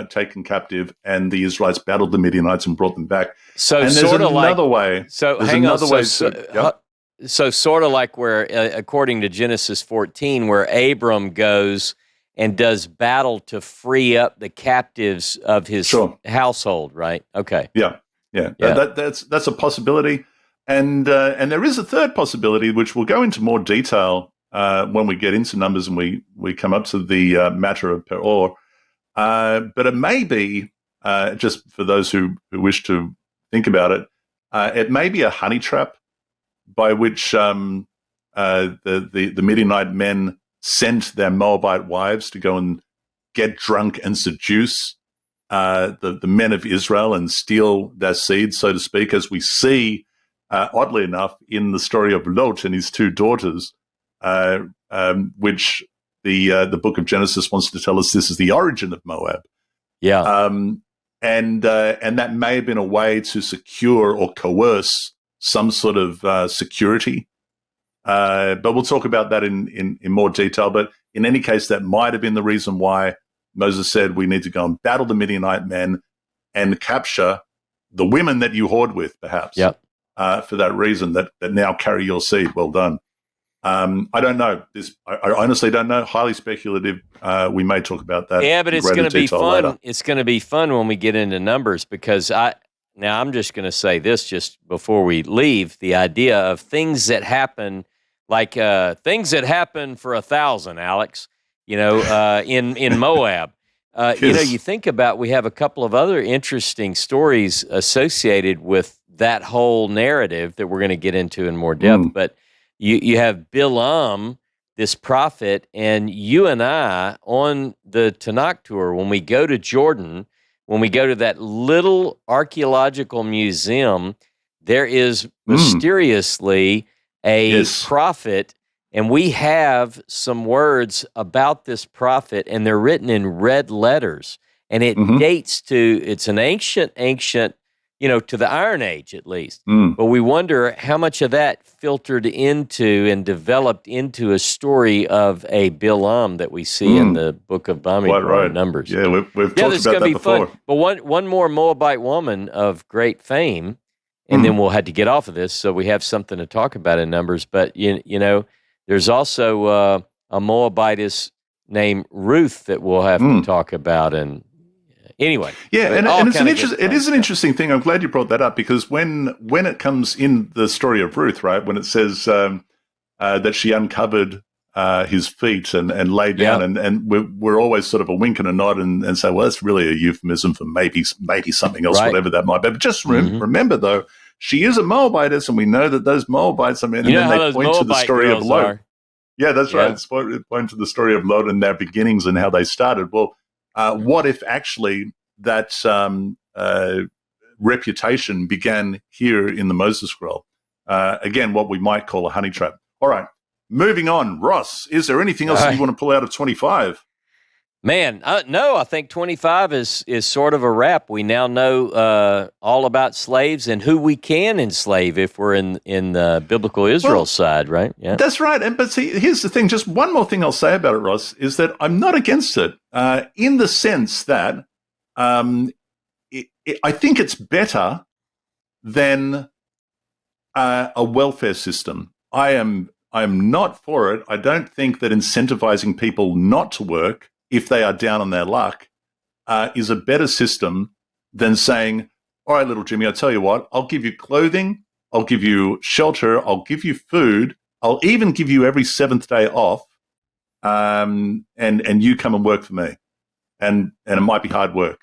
taken captive, and the Israelites battled the Midianites and brought them back. So and there's another way. So there's hang another on. way. So sort of like where, according to Genesis 14, where Abram goes and does battle to free up the captives of his household, right? Okay. Yeah. That's a possibility. And there is a third possibility, which we'll go into more detail when we get into Numbers and we come up to the matter of Peor. But it may be, just for those who wish to think about it, it may be a honey trap by which the Midianite men sent their Moabite wives to go and get drunk and seduce the men of Israel and steal their seed, so to speak, as we see, oddly enough, in the story of Lot and his two daughters, which the book of Genesis wants to tell us this is the origin of Moab. Yeah. And that may have been a way to secure or coerce some sort of security. But we'll talk about that in more detail. But in any case, that might have been the reason why Moses said we need to go and battle the Midianite men and capture the women that you hoard with, perhaps. Yep. for that reason that now carry your seed. Well done. I don't know. I honestly don't know. Highly speculative. We may talk about that. Yeah, but in it's going to be fun. Later. It's going to be fun when we get into numbers because I'm just going to say this just before we leave: the idea of things that happen, like things that happen for 1,000, Alex. In Moab. Yes. You think about, we have a couple of other interesting stories associated with that whole narrative that we're going to get into in more depth. But you have Bilam, this prophet, and you and I on the Tanakh tour, when we go to Jordan, when we go to that little archaeological museum, there is mysteriously a prophet. And we have some words about this prophet, and they're written in red letters. And it dates to, it's an ancient, to the Iron Age at least. But we wonder how much of that filtered into and developed into a story of a Bilam that we see in the book of Bamidbar, Numbers. Yeah, we've talked about that before. Fun. But one more Moabite woman of great fame, and then we'll have to get off of this, so we have something to talk about in Numbers. But, there's also a Moabitess named Ruth that we'll have to talk about. And anyway, and it is an interesting thing. I'm glad you brought that up, because when it comes in the story of Ruth, right, when it says that she uncovered his feet and lay down, and we're always sort of a wink and a nod and say, well, that's really a euphemism for maybe something else, whatever that might be. But just remember, though, she is a Moabitess, and we know that those Moabites, and then they point to the story of Lot. Yeah, that's right. It's point to the story of Lot and their beginnings and how they started. Well, what if actually that reputation began here in the Moses Scroll? Again, what we might call a honey trap. All right, moving on. Ross, is there anything else that you want to pull out of 25? Man, no, I think 25 is sort of a wrap. We now know all about slaves and who we can enslave if we're in the biblical Israel side, right? Yeah, that's right. But see, here's the thing. Just one more thing I'll say about it, Ross, is that I'm not against it in the sense that I think it's better than a welfare system. I am not for it. I don't think that incentivizing people not to work if they are down on their luck, is a better system than saying, all right, little Jimmy, I tell you what, I'll give you clothing, I'll give you shelter, I'll give you food, I'll even give you every seventh day off, and you come and work for me. And it might be hard work,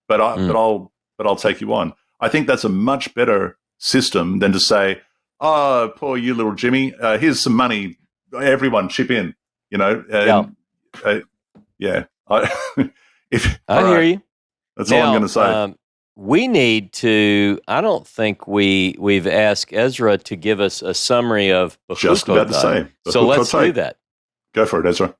but I'll take you on. I think that's a much better system than to say, oh, poor you, little Jimmy, here's some money, everyone chip in, Yeah, I hear you. That's all I'm going to say. We need to. I don't think we've asked Ezra to give us a summary of Behar-Bechukotai. Just about to say. So let's do that. Go for it, Ezra.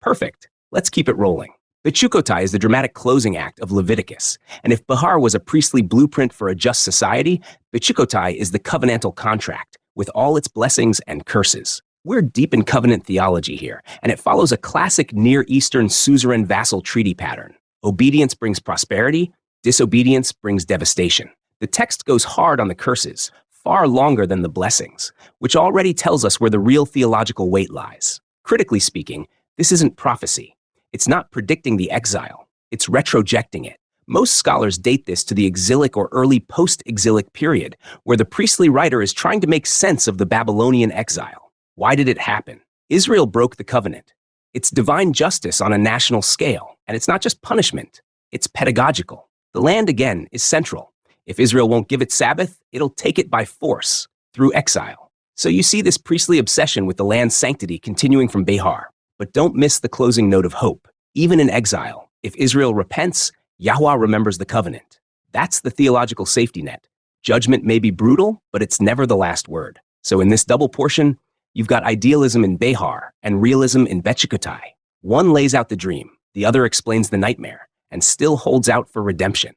Perfect. Let's keep it rolling. Bechukotai is the dramatic closing act of Leviticus, and if Behar was a priestly blueprint for a just society, Bechukotai is the covenantal contract with all its blessings and curses. We're deep in covenant theology here, and it follows a classic Near Eastern suzerain vassal treaty pattern. Obedience brings prosperity, disobedience brings devastation. The text goes hard on the curses, far longer than the blessings, which already tells us where the real theological weight lies. Critically speaking, this isn't prophecy. It's not predicting the exile. It's retrojecting it. Most scholars date this to the exilic or early post-exilic period, where the priestly writer is trying to make sense of the Babylonian exile. Why did it happen? Israel broke the covenant. It's divine justice on a national scale, and it's not just punishment, it's pedagogical. The land, again, is central. If Israel won't give it Sabbath, it'll take it by force, through exile. So you see this priestly obsession with the land's sanctity continuing from Behar. But don't miss the closing note of hope. Even in exile, if Israel repents, Yahweh remembers the covenant. That's the theological safety net. Judgment may be brutal, but it's never the last word. So in this double portion, you've got idealism in Behar and realism in Bechukotai. One lays out the dream, the other explains the nightmare, and still holds out for redemption.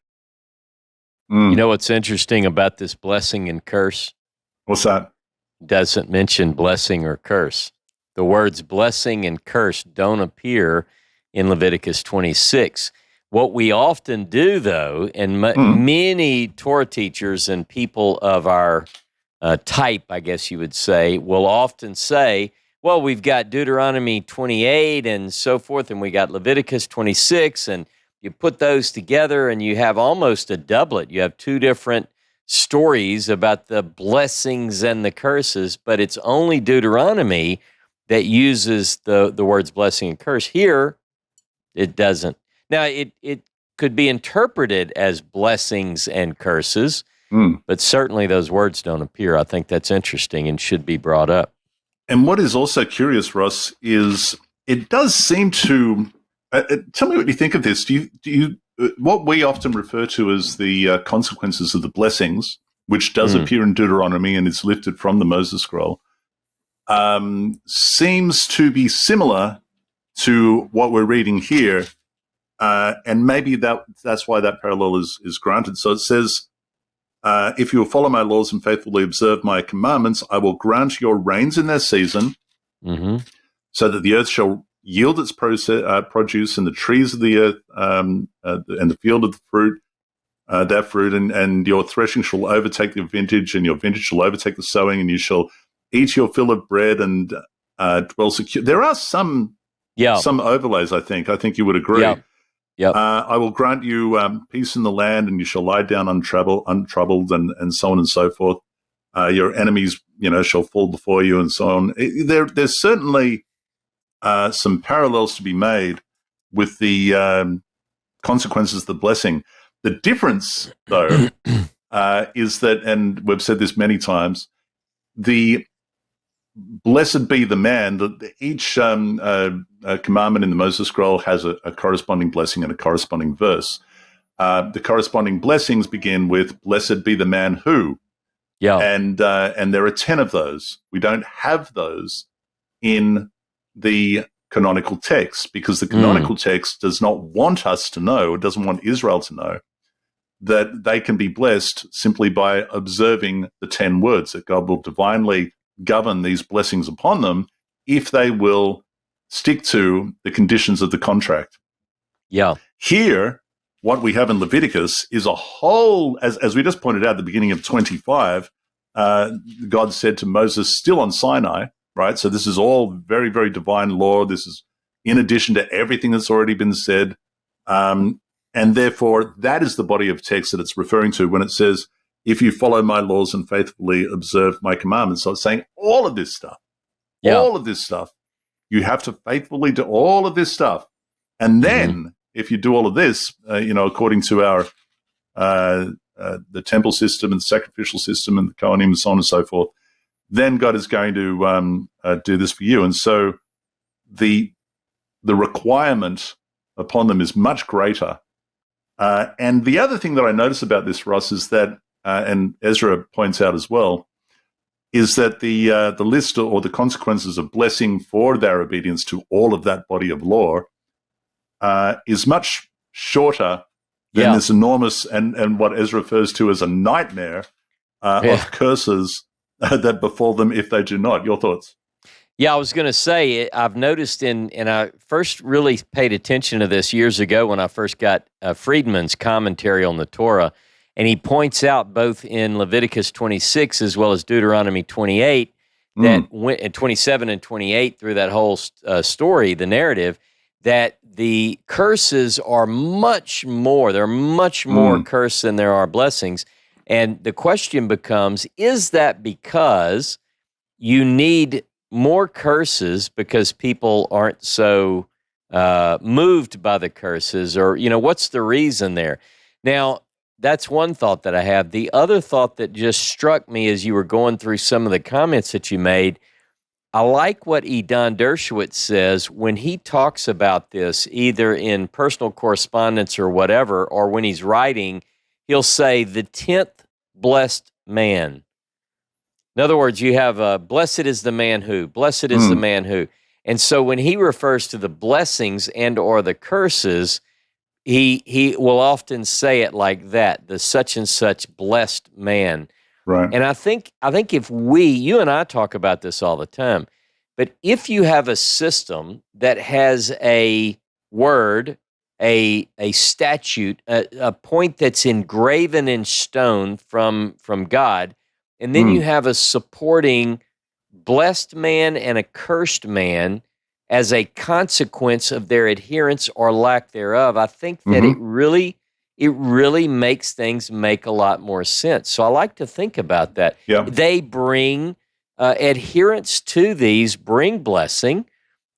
You know what's interesting about this blessing and curse? What's that? Doesn't mention blessing or curse. The words blessing and curse don't appear in Leviticus 26. What we often do, though, and many Torah teachers and people of our type, I guess you would say, will often say, well, we've got Deuteronomy 28 and so forth, and we got Leviticus 26, and you put those together and you have almost a doublet. You have two different stories about the blessings and the curses, but it's only Deuteronomy that uses the words blessing and curse. Here, it doesn't. Now, it could be interpreted as blessings and curses, but certainly those words don't appear. I think that's interesting and should be brought up. And what is also curious, Ross, is it does seem to tell me what you think of this. Do you what we often refer to as the consequences of the blessings, which does appear in Deuteronomy and is lifted from the Moses scroll, seems to be similar to what we're reading here, and maybe that's why that parallel is granted. So it says, if you will follow my laws and faithfully observe my commandments, I will grant your rains in their season, so that the earth shall yield its produce, and the trees of the earth and the field of the fruit, their fruit, and your threshing shall overtake the vintage, and your vintage shall overtake the sowing, and you shall eat your fill of bread and dwell secure. There are some overlays, I think. I think you would agree. Yep. I will grant you peace in the land, and you shall lie down untroubled, and so on and so forth. Your enemies, shall fall before you, and so on. There's certainly some parallels to be made with the consequences of the blessing. The difference, though, is that, and we've said this many times, the blessed be the man, that each commandment in the Moses scroll has a corresponding blessing and a corresponding verse. The corresponding blessings begin with blessed be the man who. And there are 10 of those. We don't have those in the canonical text, because the canonical text does not want us to know, or doesn't want Israel to know, that they can be blessed simply by observing the 10 words, that God will divinely govern these blessings upon them if they will stick to the conditions of the contract. Here, what we have in Leviticus is a whole, as we just pointed out at the beginning of 25, God said to Moses, still on Sinai, right? So this is all very, very divine law. This is in addition to everything that's already been said. And therefore, that is the body of text that it's referring to when it says, if you follow my laws and faithfully observe my commandments. So it's saying all of this stuff, you have to faithfully do all of this stuff. And then if you do all of this, according to our the temple system and the sacrificial system and the Kohanim and so on and so forth, then God is going to do this for you. And so the requirement upon them is much greater. And the other thing that I notice about this, Ross, is that, and Ezra points out as well, is that the list or the consequences of blessing for their obedience to all of that body of law is much shorter than this enormous and what Ezra refers to as a nightmare of curses that befall them if they do not. Your thoughts? Yeah, I was going to say, I've noticed and I first really paid attention to this years ago when I first got Friedman's commentary on the Torah, and he points out both in Leviticus 26 as well as Deuteronomy 28, that went 27 and 28 through that whole story, the narrative, that the curses are much more. There are much more curses than there are blessings. And the question becomes, is that because you need more curses because people aren't so moved by the curses, or, what's the reason there? Now, that's one thought that I have. The other thought that just struck me as you were going through some of the comments that you made, I like what Edon Dershowitz says when he talks about this, either in personal correspondence or whatever, or when he's writing, he'll say the 10th blessed man. In other words, you have blessed is the man who, blessed is the man who. And so when he refers to the blessings and or the curses, he will often say it like that, the such and such blessed man. Right. And I think if you and I talk about this all the time, but if you have a system that has a word a statute, a point that's engraven in stone from God, and then you have a supporting blessed man and a cursed man as a consequence of their adherence or lack thereof. I think that it really makes things make a lot more sense. So I like to think about that. Yeah. They bring adherence to these, bring blessing,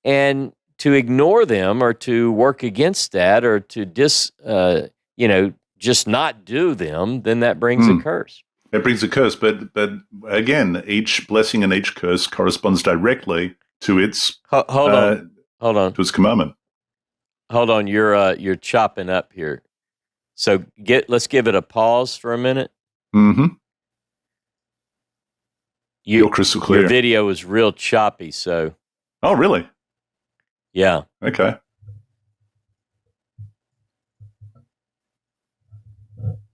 and to ignore them or to work against that or to just not do them, then that brings a curse. It brings a curse, but again, each blessing and each curse corresponds directly to its Hold on. to its commandment. Hold on, you're chopping up here. So let's give it a pause for a minute. Mm-hmm. You're crystal clear. Your video is real choppy, so. Oh, really? Yeah. Okay.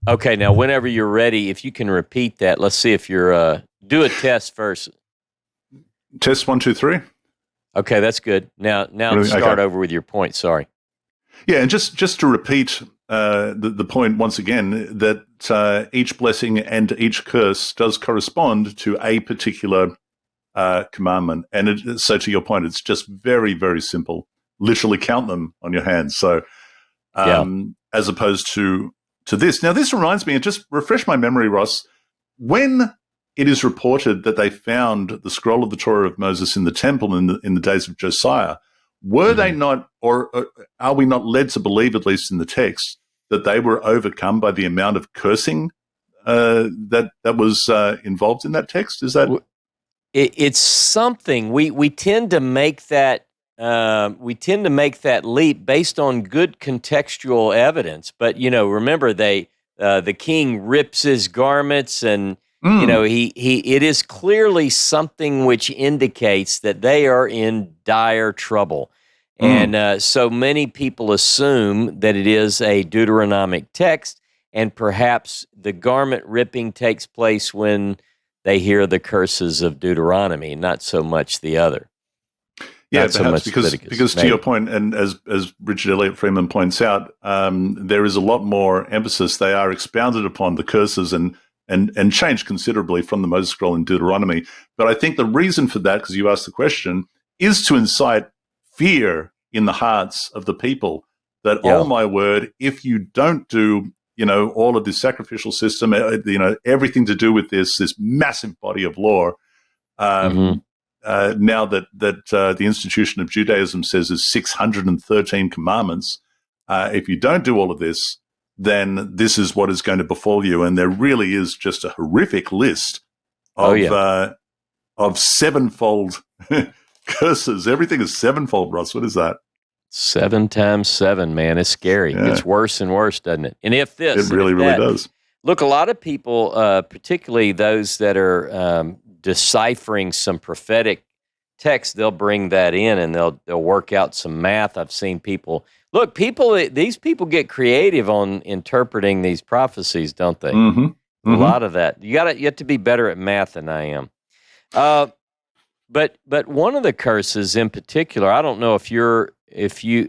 Okay, now whenever you're ready, if you can repeat that, let's see if you're, do a test first. Test 1, 2, 3. Okay, that's good. Now Really? start Okay. over with your point, sorry. Yeah, and just to repeat the point once again, that each blessing and each curse does correspond to a particular commandment. And so to your point, it's just very, very simple. Literally count them on your hands. So as opposed to this. Now, this reminds me, and just refresh my memory, Ross, when it is reported that they found the scroll of the Torah of Moses in the temple in the days of Josiah, were they not, or are we not led to believe, at least in the text, that they were overcome by the amount of cursing that was involved in that text? Is that? It's something we tend to make that leap based on good contextual evidence. But remember, the king rips his garments, and it is clearly something which indicates that they are in dire trouble. And so many people assume that it is a Deuteronomic text, and perhaps the garment ripping takes place when they hear the curses of Deuteronomy, not so much the other. Yeah, not perhaps so because to your point, and as Richard Elliott Freeman points out, there is a lot more emphasis. They are expounded upon, the curses, and changed considerably from the Moses scroll in Deuteronomy. But I think the reason for that, because you asked the question, is to incite fear in the hearts of the people that, oh my word, if you don't do all of this sacrificial system, everything to do with this massive body of law, now that the institution of Judaism says there's 613 commandments, if you don't do all of this, then this is what is going to befall you. And there really is just a horrific list of sevenfold curses. Everything is sevenfold, Ross. What is that? 7 times 7, man. It's scary. Yeah. It's worse and worse, doesn't it? And if this, it really does. Look, a lot of people, particularly those that are deciphering some prophetic text, they'll bring that in and they'll work out some math. I've seen people. Look, these people get creative on interpreting these prophecies, don't they? A lot of that. You have to be better at math than I am. But one of the curses in particular, I don't know if you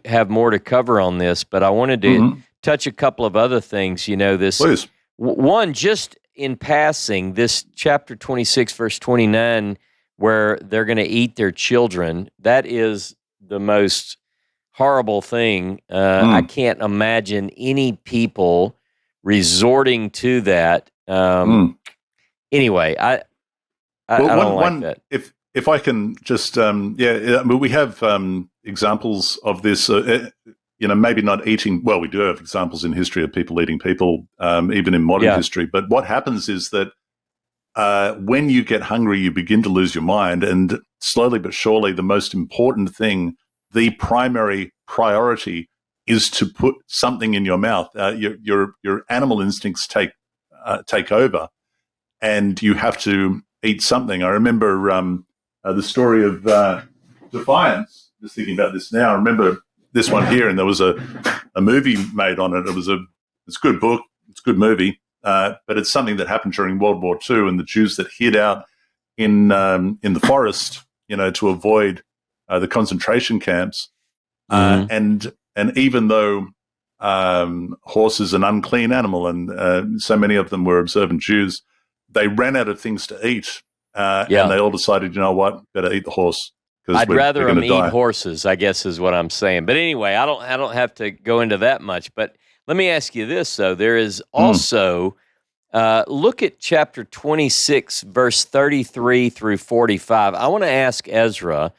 have more to cover on this, but I wanted to touch a couple of other things. This. Please. One, just in passing, this chapter 26, verse 29, where they're going to eat their children, that is the most horrible thing. I can't imagine any people resorting to that. Anyway, I don't like that. If I can just, we have examples of this, maybe not eating. Well, we do have examples in history of people eating people, even in modern history. But what happens is that when you get hungry, you begin to lose your mind. And slowly but surely, the most important thing, the primary priority, is to put something in your mouth. Your animal instincts take over, and you have to eat something. I remember the story of Defiance. Just thinking about this now. I remember this one here, and there was a movie made on it. It's a good book. It's a good movie. But it's something that happened during World War II, and the Jews that hid out in the forest, to avoid the concentration camps. And even though horse is an unclean animal, and so many of them were observant Jews. They ran out of things to eat, and they all decided, you know what, better eat the horse. I'd rather we're them eat die. horses, I guess is what I'm saying. But anyway, I don't have to go into that much. But let me ask you this, though. There is also, look at chapter 26, verse 33 through 45. I want to ask Ezra,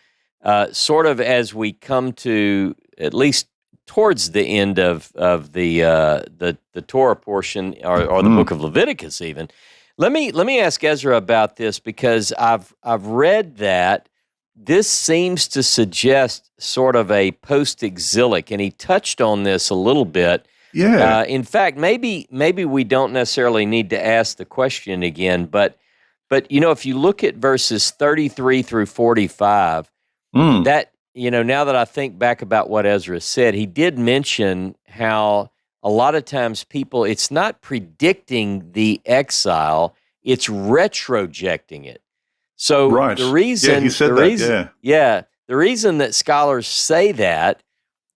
sort of as we come to at least towards the end of the Torah portion or the book of Leviticus even. Let me ask Ezra about this, because I've read that this seems to suggest sort of a post-exilic, and he touched on this a little bit. Yeah. In fact, maybe we don't necessarily need to ask the question again, but you know, if you look at verses 33 through 45, that, you know, now that I think back about what Ezra said, he did mention how a lot of times people, it's not predicting the exile, it's retrojecting it. So right. the reason, yeah, he said that. The reason that scholars say that,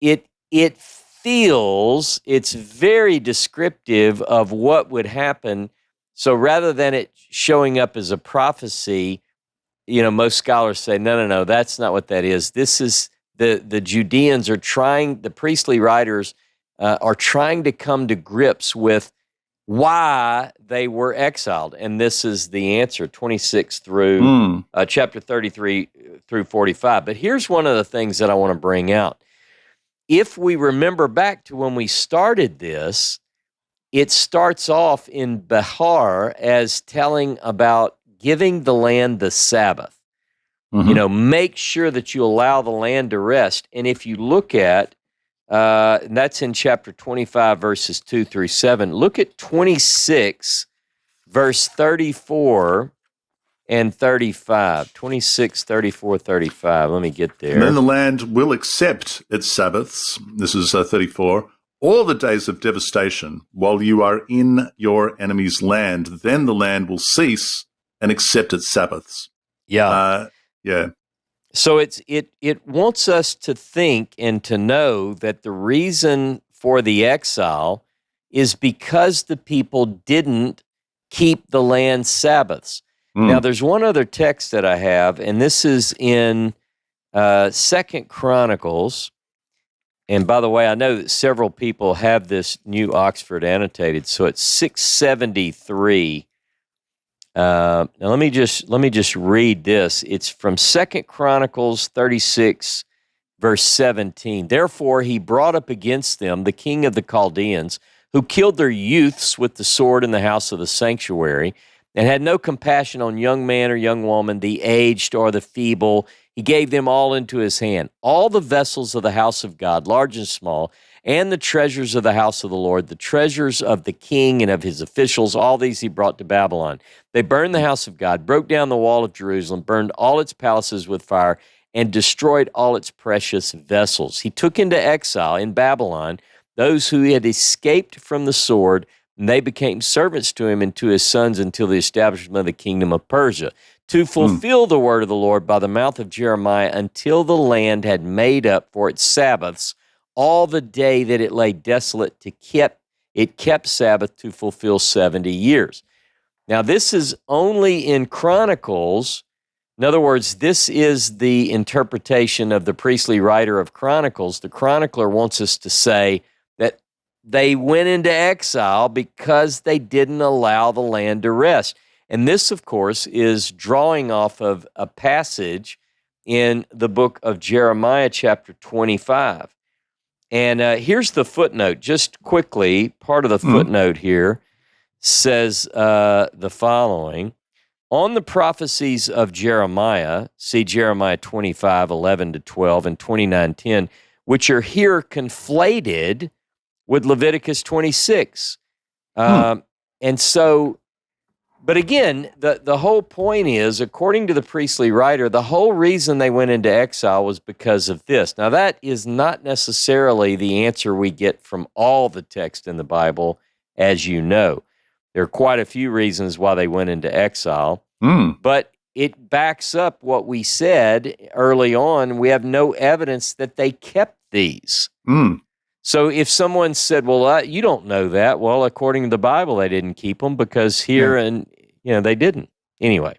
it feels, it's very descriptive of what would happen. So rather than it showing up as a prophecy, you know, most scholars say, no, that's not what that is. This is the Judeans are trying, the priestly writers are trying to come to grips with why they were exiled. And this is the answer, 26 through chapter 33 through 45. But here's one of the things that I want to bring out. If we remember back to when we started this, it starts off in Behar as telling about giving the land the Sabbath. You know, make sure that you allow the land to rest. And if you look at, and that's in chapter 25, verses 2 through 7. Look at 26, verse 34 and 35. 26, 34, 35. Let me get there. And then the land will accept its Sabbaths. This is 34. All the days of devastation while you are in your enemy's land. Then the land will cease and accept its Sabbaths. Yeah. Yeah. So it wants us to think and to know that the reason for the exile is because the people didn't keep the land's Sabbaths. Now, there's one other text that I have, and this is in 2 Chronicles. And by the way, I know that several people have this New Oxford annotated, so it's 673. Now let me just read this. It's from 2 Chronicles 36, verse 17. Therefore he brought up against them the king of the Chaldeans, who killed their youths with the sword in the house of the sanctuary, and had no compassion on young man or young woman, the aged or the feeble. He gave them all into his hand. All the vessels of the house of God, large and small, and the treasures of the house of the Lord, the treasures of the king and of his officials, all these he brought to Babylon. They burned the house of God, broke down the wall of Jerusalem, burned all its palaces with fire, and destroyed all its precious vessels. He took into exile in Babylon those who had escaped from the sword, and they became servants to him and to his sons until the establishment of the kingdom of Persia, to fulfill the word of the Lord by the mouth of Jeremiah, until the land had made up for its Sabbaths all the day that it lay desolate. It kept Sabbath to fulfill 70 years. Now, this is only in Chronicles. In other words, this is the interpretation of the priestly writer of Chronicles. The chronicler wants us to say that they went into exile because they didn't allow the land to rest. And this, of course, is drawing off of a passage in the book of Jeremiah, chapter 25. And here's the footnote. Just quickly, part of the footnote here says the following. On the prophecies of Jeremiah, see Jeremiah 25, 11 to 12, and 29, 10, which are here conflated with Leviticus 26. And so, but again, the whole point is, according to the priestly writer, the whole reason they went into exile was because of this. Now, that is not necessarily the answer we get from all the text in the Bible, as you know. There are quite a few reasons why they went into exile, but it backs up what we said early on. We have no evidence that they kept these. So if someone said, well, you don't know that. Well, according to the Bible, they didn't keep them because here and, they didn't. Anyway.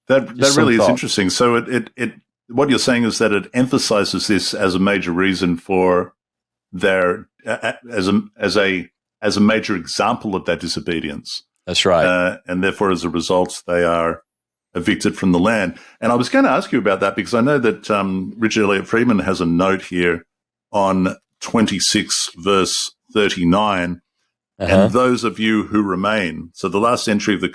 That really is interesting. So it what you're saying is that it emphasizes this as a major reason for their, as a major example of their disobedience. That's right. And therefore, as a result, they are evicted from the land. And I was going to ask you about that because I know that Richard Elliott Freeman has a note here on 26 verse 39, and those of you who remain. So the last entry of the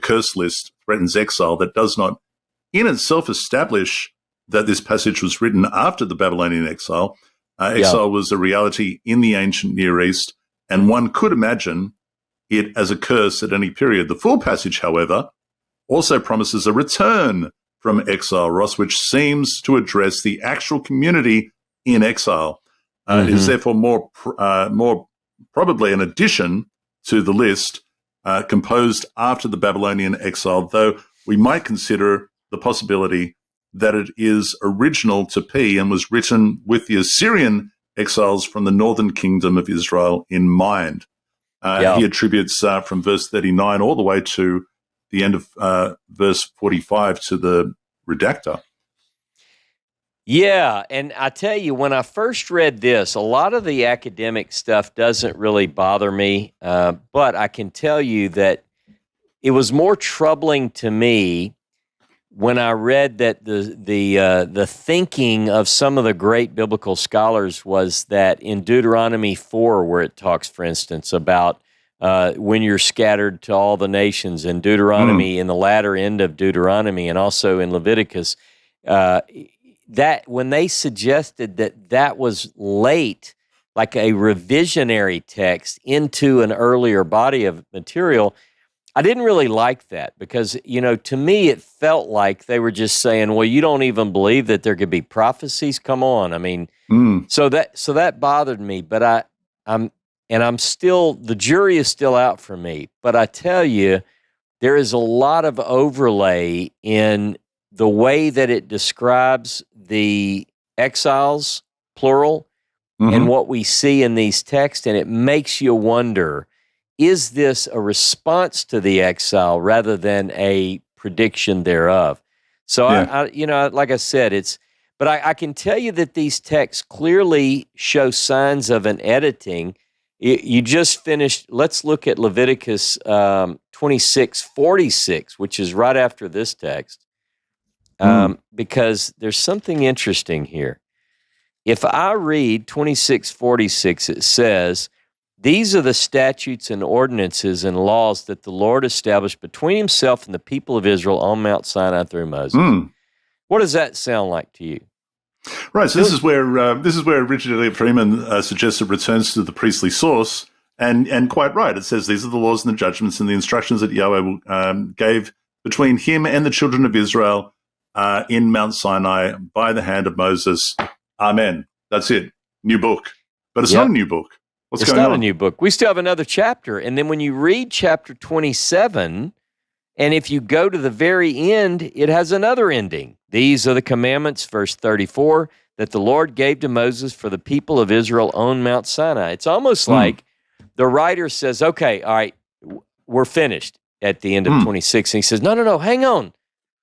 curse list threatens exile. That does not in itself establish that this passage was written after the Babylonian exile. Exile was a reality in the ancient Near East, and one could imagine it as a curse at any period. The full passage, however, also promises a return from exile, Ross, which seems to address the actual community in exile. It is therefore more probably an addition to the list composed after the Babylonian exile, though we might consider the possibility that it is original to P and was written with the Assyrian exiles from the northern kingdom of Israel in mind. He attributes from verse 39 all the way to the end of verse 45 to the redactor. Yeah, and I tell you, when I first read this, a lot of the academic stuff doesn't really bother me, but I can tell you that it was more troubling to me when I read that the thinking of some of the great biblical scholars was that in Deuteronomy 4, where it talks, for instance, about when you're scattered to all the nations, and Deuteronomy in the latter end of Deuteronomy, and also in Leviticus, that when they suggested that was late, like a revisionary text into an earlier body of material, I didn't really like that because, to me, it felt like they were just saying, well, you don't even believe that there could be prophecies? Come on. I mean, so that bothered me, but I'm still, the jury is still out for me, but I tell you, there is a lot of overlay in the way that it describes the exiles, plural, and what we see in these texts, and it makes you wonder, is this a response to the exile rather than a prediction thereof? So, like I said, but I can tell you that these texts clearly show signs of an editing. You just finished, let's look at Leviticus 26:46, which is right after this text, because there's something interesting here. If I read 26:46, it says, these are the statutes and ordinances and laws that the Lord established between himself and the people of Israel on Mount Sinai through Moses. What does that sound like to you? Right. So this is where Richard Elliott Freeman suggests it returns to the priestly source, and quite right. It says these are the laws and the judgments and the instructions that Yahweh gave between him and the children of Israel in Mount Sinai by the hand of Moses. Amen. That's it. New book. But it's not a new book. What's going on? It's not a new book. We still have another chapter. And then when you read chapter 27, and if you go to the very end, it has another ending. These are the commandments, verse 34, that the Lord gave to Moses for the people of Israel on Mount Sinai. It's almost like the writer says, okay, all right, we're finished at the end of 26. And he says, no, hang on.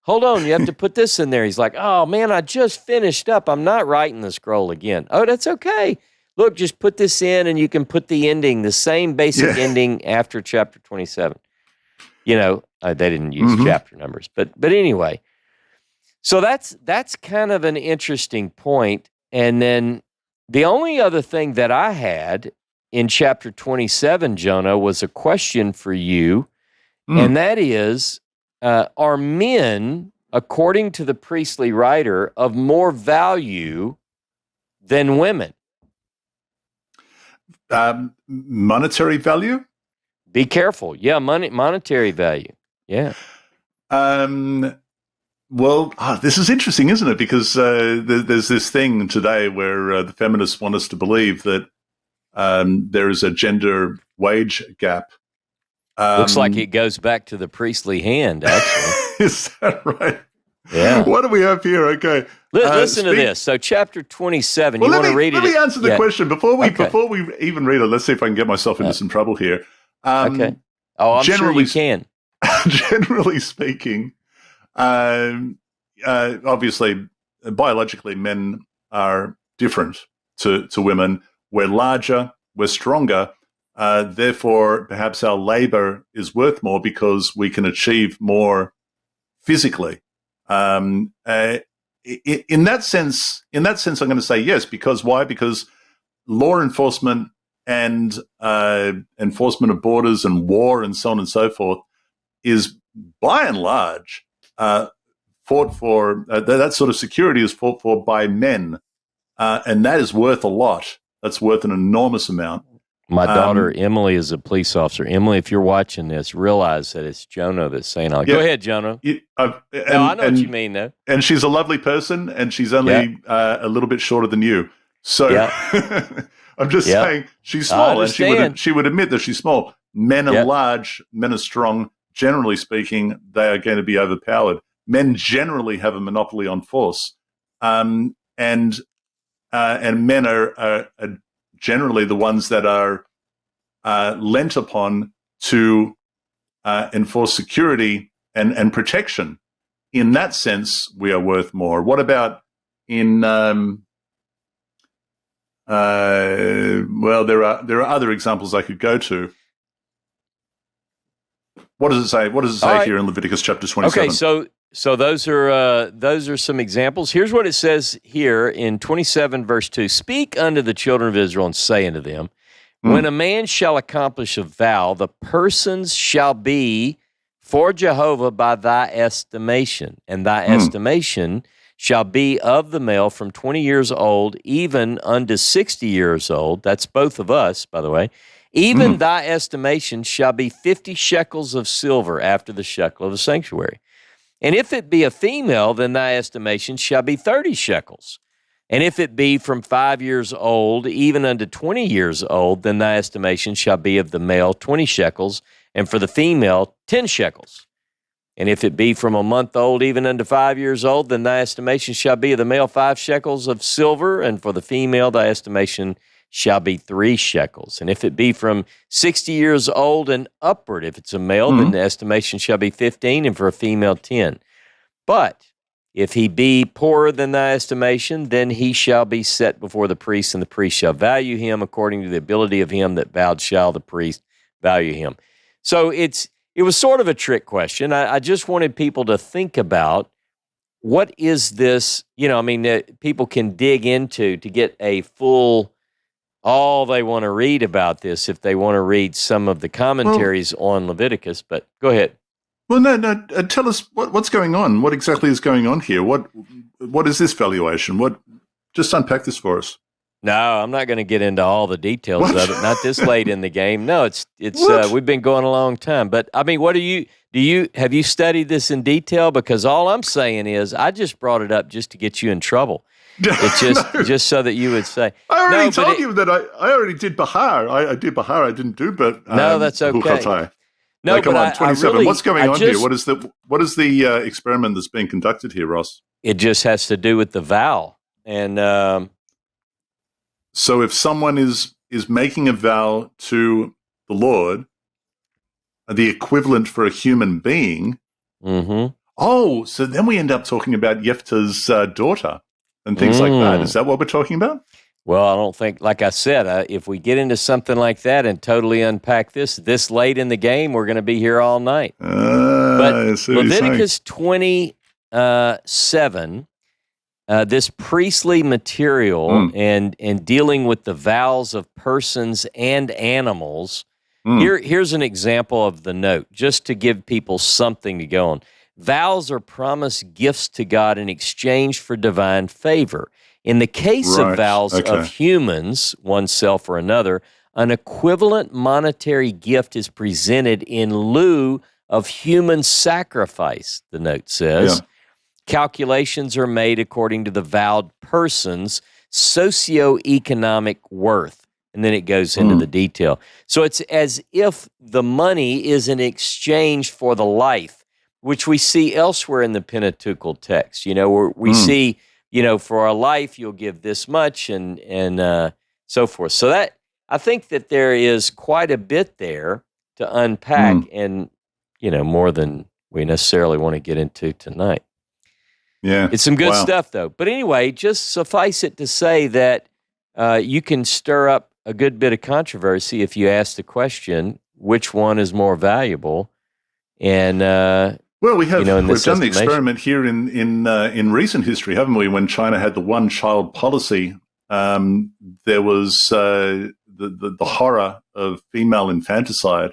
Hold on, you have to put this in there. He's like, oh, man, I just finished up. I'm not writing the scroll again. Oh, that's okay. Look, just put this in and you can put the ending, the same basic ending after chapter 27. They didn't use chapter numbers, but anyway. So that's kind of an interesting point. And then the only other thing that I had in chapter 27, Jono, was a question for you, and that is, are men, according to the priestly writer, of more value than women? Monetary value? Be careful. Yeah, monetary value. Yeah. Well, this is interesting, isn't it? Because there's this thing today where the feminists want us to believe that there is a gender wage gap. Looks like it goes back to the priestly hand, actually. Is that right? Yeah. What do we have here? Okay. Listen to this. So chapter 27, well, you want to read it? Let me answer the question. Before we even read it, let's see if I can get myself into some trouble here. Okay. Oh, I'm sure you can. Generally speaking, obviously, biologically, men are different to women. We're larger, we're stronger. Therefore, perhaps our labor is worth more because we can achieve more physically. In that sense, I'm going to say yes. Because why? Because law enforcement and enforcement of borders and war and so on and so forth is, by and large, fought for. That sort of security is fought for by men, and that is worth a lot. That's worth an enormous amount. My daughter, Emily, is a police officer. Emily, if you're watching this, realize that it's Jono that's saying all. Go ahead, Jono. I know what you mean, though. And she's a lovely person, and she's only a little bit shorter than you. So I'm just saying she's small, and she would admit that she's small. Men are large, men are strong. Generally speaking, they are going to be overpowered. Men generally have a monopoly on force, and men are generally the ones that are lent upon to enforce security and protection. In that sense, we are worth more. What about in? Well, there are other examples I could go to. What does it say? What does it say here in Leviticus chapter 27? Okay, so those are some examples. Here's what it says here in 27 verse 2. Speak unto the children of Israel and say unto them, when a man shall accomplish a vow, the persons shall be for Jehovah by thy estimation, and thy estimation shall be of the male from 20 years old even unto 60 years old. That's both of us, by the way. Even thy estimation shall be 50 shekels of silver after the shekel of the sanctuary. And if it be a female, then thy estimation shall be 30 shekels. And if it be from 5 years old, even unto 20 years old, then thy estimation shall be of the male 20 shekels, and for the female 10 shekels. And if it be from a month old, even unto 5 years old, then thy estimation shall be of the male 5 shekels of silver, and for the female thy estimation shall be 3 shekels. And if it be from 60 years old and upward, if it's a male, then the estimation shall be 15, and for a female 10. But if he be poorer than thy estimation, then he shall be set before the priest, and the priest shall value him according to the ability of him that vowed shall the priest value him. So it was sort of a trick question. I just wanted people to think about, what is this, people can dig into to get a full, all they want to read about this if they want to read some of the commentaries on Leviticus, but go ahead. Well, no. Tell us what's going on. What exactly is going on here? What is this valuation? Just unpack this for us. No, I'm not going to get into all the details of it. Not this late in the game. No, it's we've been going a long time. But I mean, have you studied this in detail? Because all I'm saying is, I just brought it up just to get you in trouble. It's just so that you would say. I already told you that I already did Behar. I did Behar. I didn't do, but no, that's okay. Bechukotai. No, come on, 27. What's going on here? What is the experiment that's being conducted here, Ross? It just has to do with the vow, and so if someone is making a vow to the Lord, the equivalent for a human being. Oh, so then we end up talking about Jephthah's daughter and things like that. Is that what we're talking about? Well, I don't think, like I said, if we get into something like that and totally unpack this late in the game, we're going to be here all night. But Leviticus 27, this priestly material and dealing with the vows of persons and animals, here's an example of the note, just to give people something to go on. Vows are promised gifts to God in exchange for divine favor. In the case of vows of humans, oneself or another, an equivalent monetary gift is presented in lieu of human sacrifice, the note says. Calculations are made according to the vowed person's socioeconomic worth. And then it goes into the detail. So it's as if the money is in exchange for the life, which we see elsewhere in the Pentateuchal text, where we see for a life, you'll give this much and so forth. So that, I think that there is quite a bit there to unpack and, more than we necessarily want to get into tonight. Yeah. It's some good stuff, though. But anyway, just suffice it to say that you can stir up a good bit of controversy if you ask the question, which one is more valuable? And well, we've done the estimation. experiment here in recent history, haven't we? When China had the one-child policy, there was the horror of female infanticide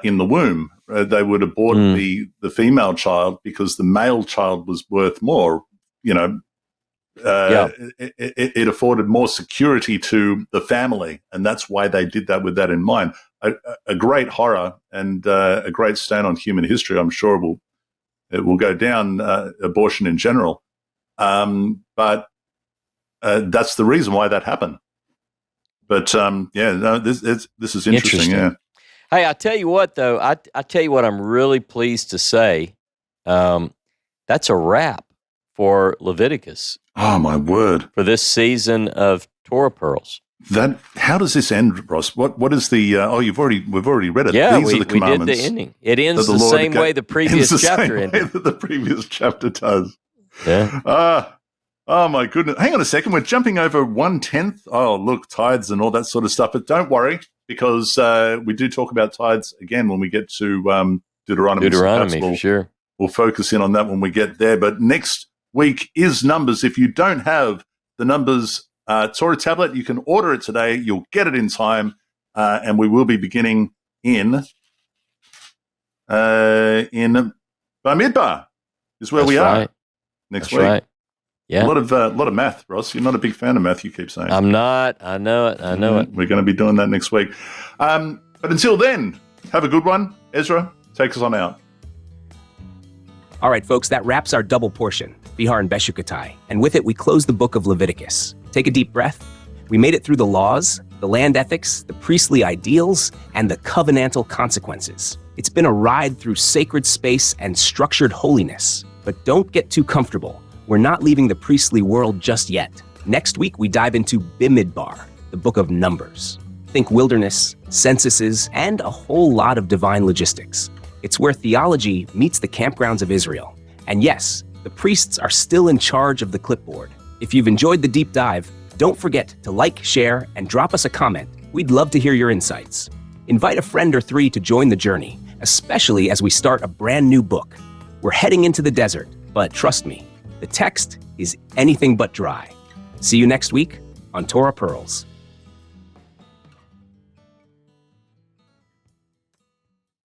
in the womb. They would abort the female child because the male child was worth more. It afforded more security to the family, and that's why they did that with that in mind. A great horror and a great stain on human history. I'm sure it will go down, abortion in general. But that's the reason why that happened. But this is interesting. Yeah. Hey, I tell you what, though. I tell you what, I'm really pleased to say. That's a wrap for Leviticus. Oh my word! For this season of Torah Pearls. How does this end, Ross? What is the? We've already read it. Yeah, These are the commandments. We did the ending. It ends the same way the previous chapter ended. The previous chapter does. Yeah. Oh my goodness! Hang on a second. We're jumping over 1/10. Oh, look, tithes and all that sort of stuff. But don't worry, because we do talk about tithes again when we get to Deuteronomy. Deuteronomy, for sure. We'll focus in on that when we get there. But next week is Numbers. If you don't have the Numbers Torah tablet, you can order it today. You'll get it in time, and we will be beginning in Bamidbar is where we are next week. Right. Yeah, a lot of math, Ross. You're not a big fan of math, you keep saying. I'm not. I know it. We're going to be doing that next week. But until then, have a good one. Ezra, take us on out. All right, folks, that wraps our double portion, Behar and Bechukotai. And with it, we close the book of Leviticus. Take a deep breath. We made it through the laws, the land ethics, the priestly ideals, and the covenantal consequences. It's been a ride through sacred space and structured holiness. But don't get too comfortable. We're not leaving the priestly world just yet. Next week, we dive into Bamidbar, the book of Numbers. Think wilderness, censuses, and a whole lot of divine logistics. It's where theology meets the campgrounds of Israel. And yes, the priests are still in charge of the clipboard. If you've enjoyed the deep dive, don't forget to like, share, and drop us a comment. We'd love to hear your insights. Invite a friend or three to join the journey, especially as we start a brand new book. We're heading into the desert, but trust me, the text is anything but dry. See you next week on Torah Pearls.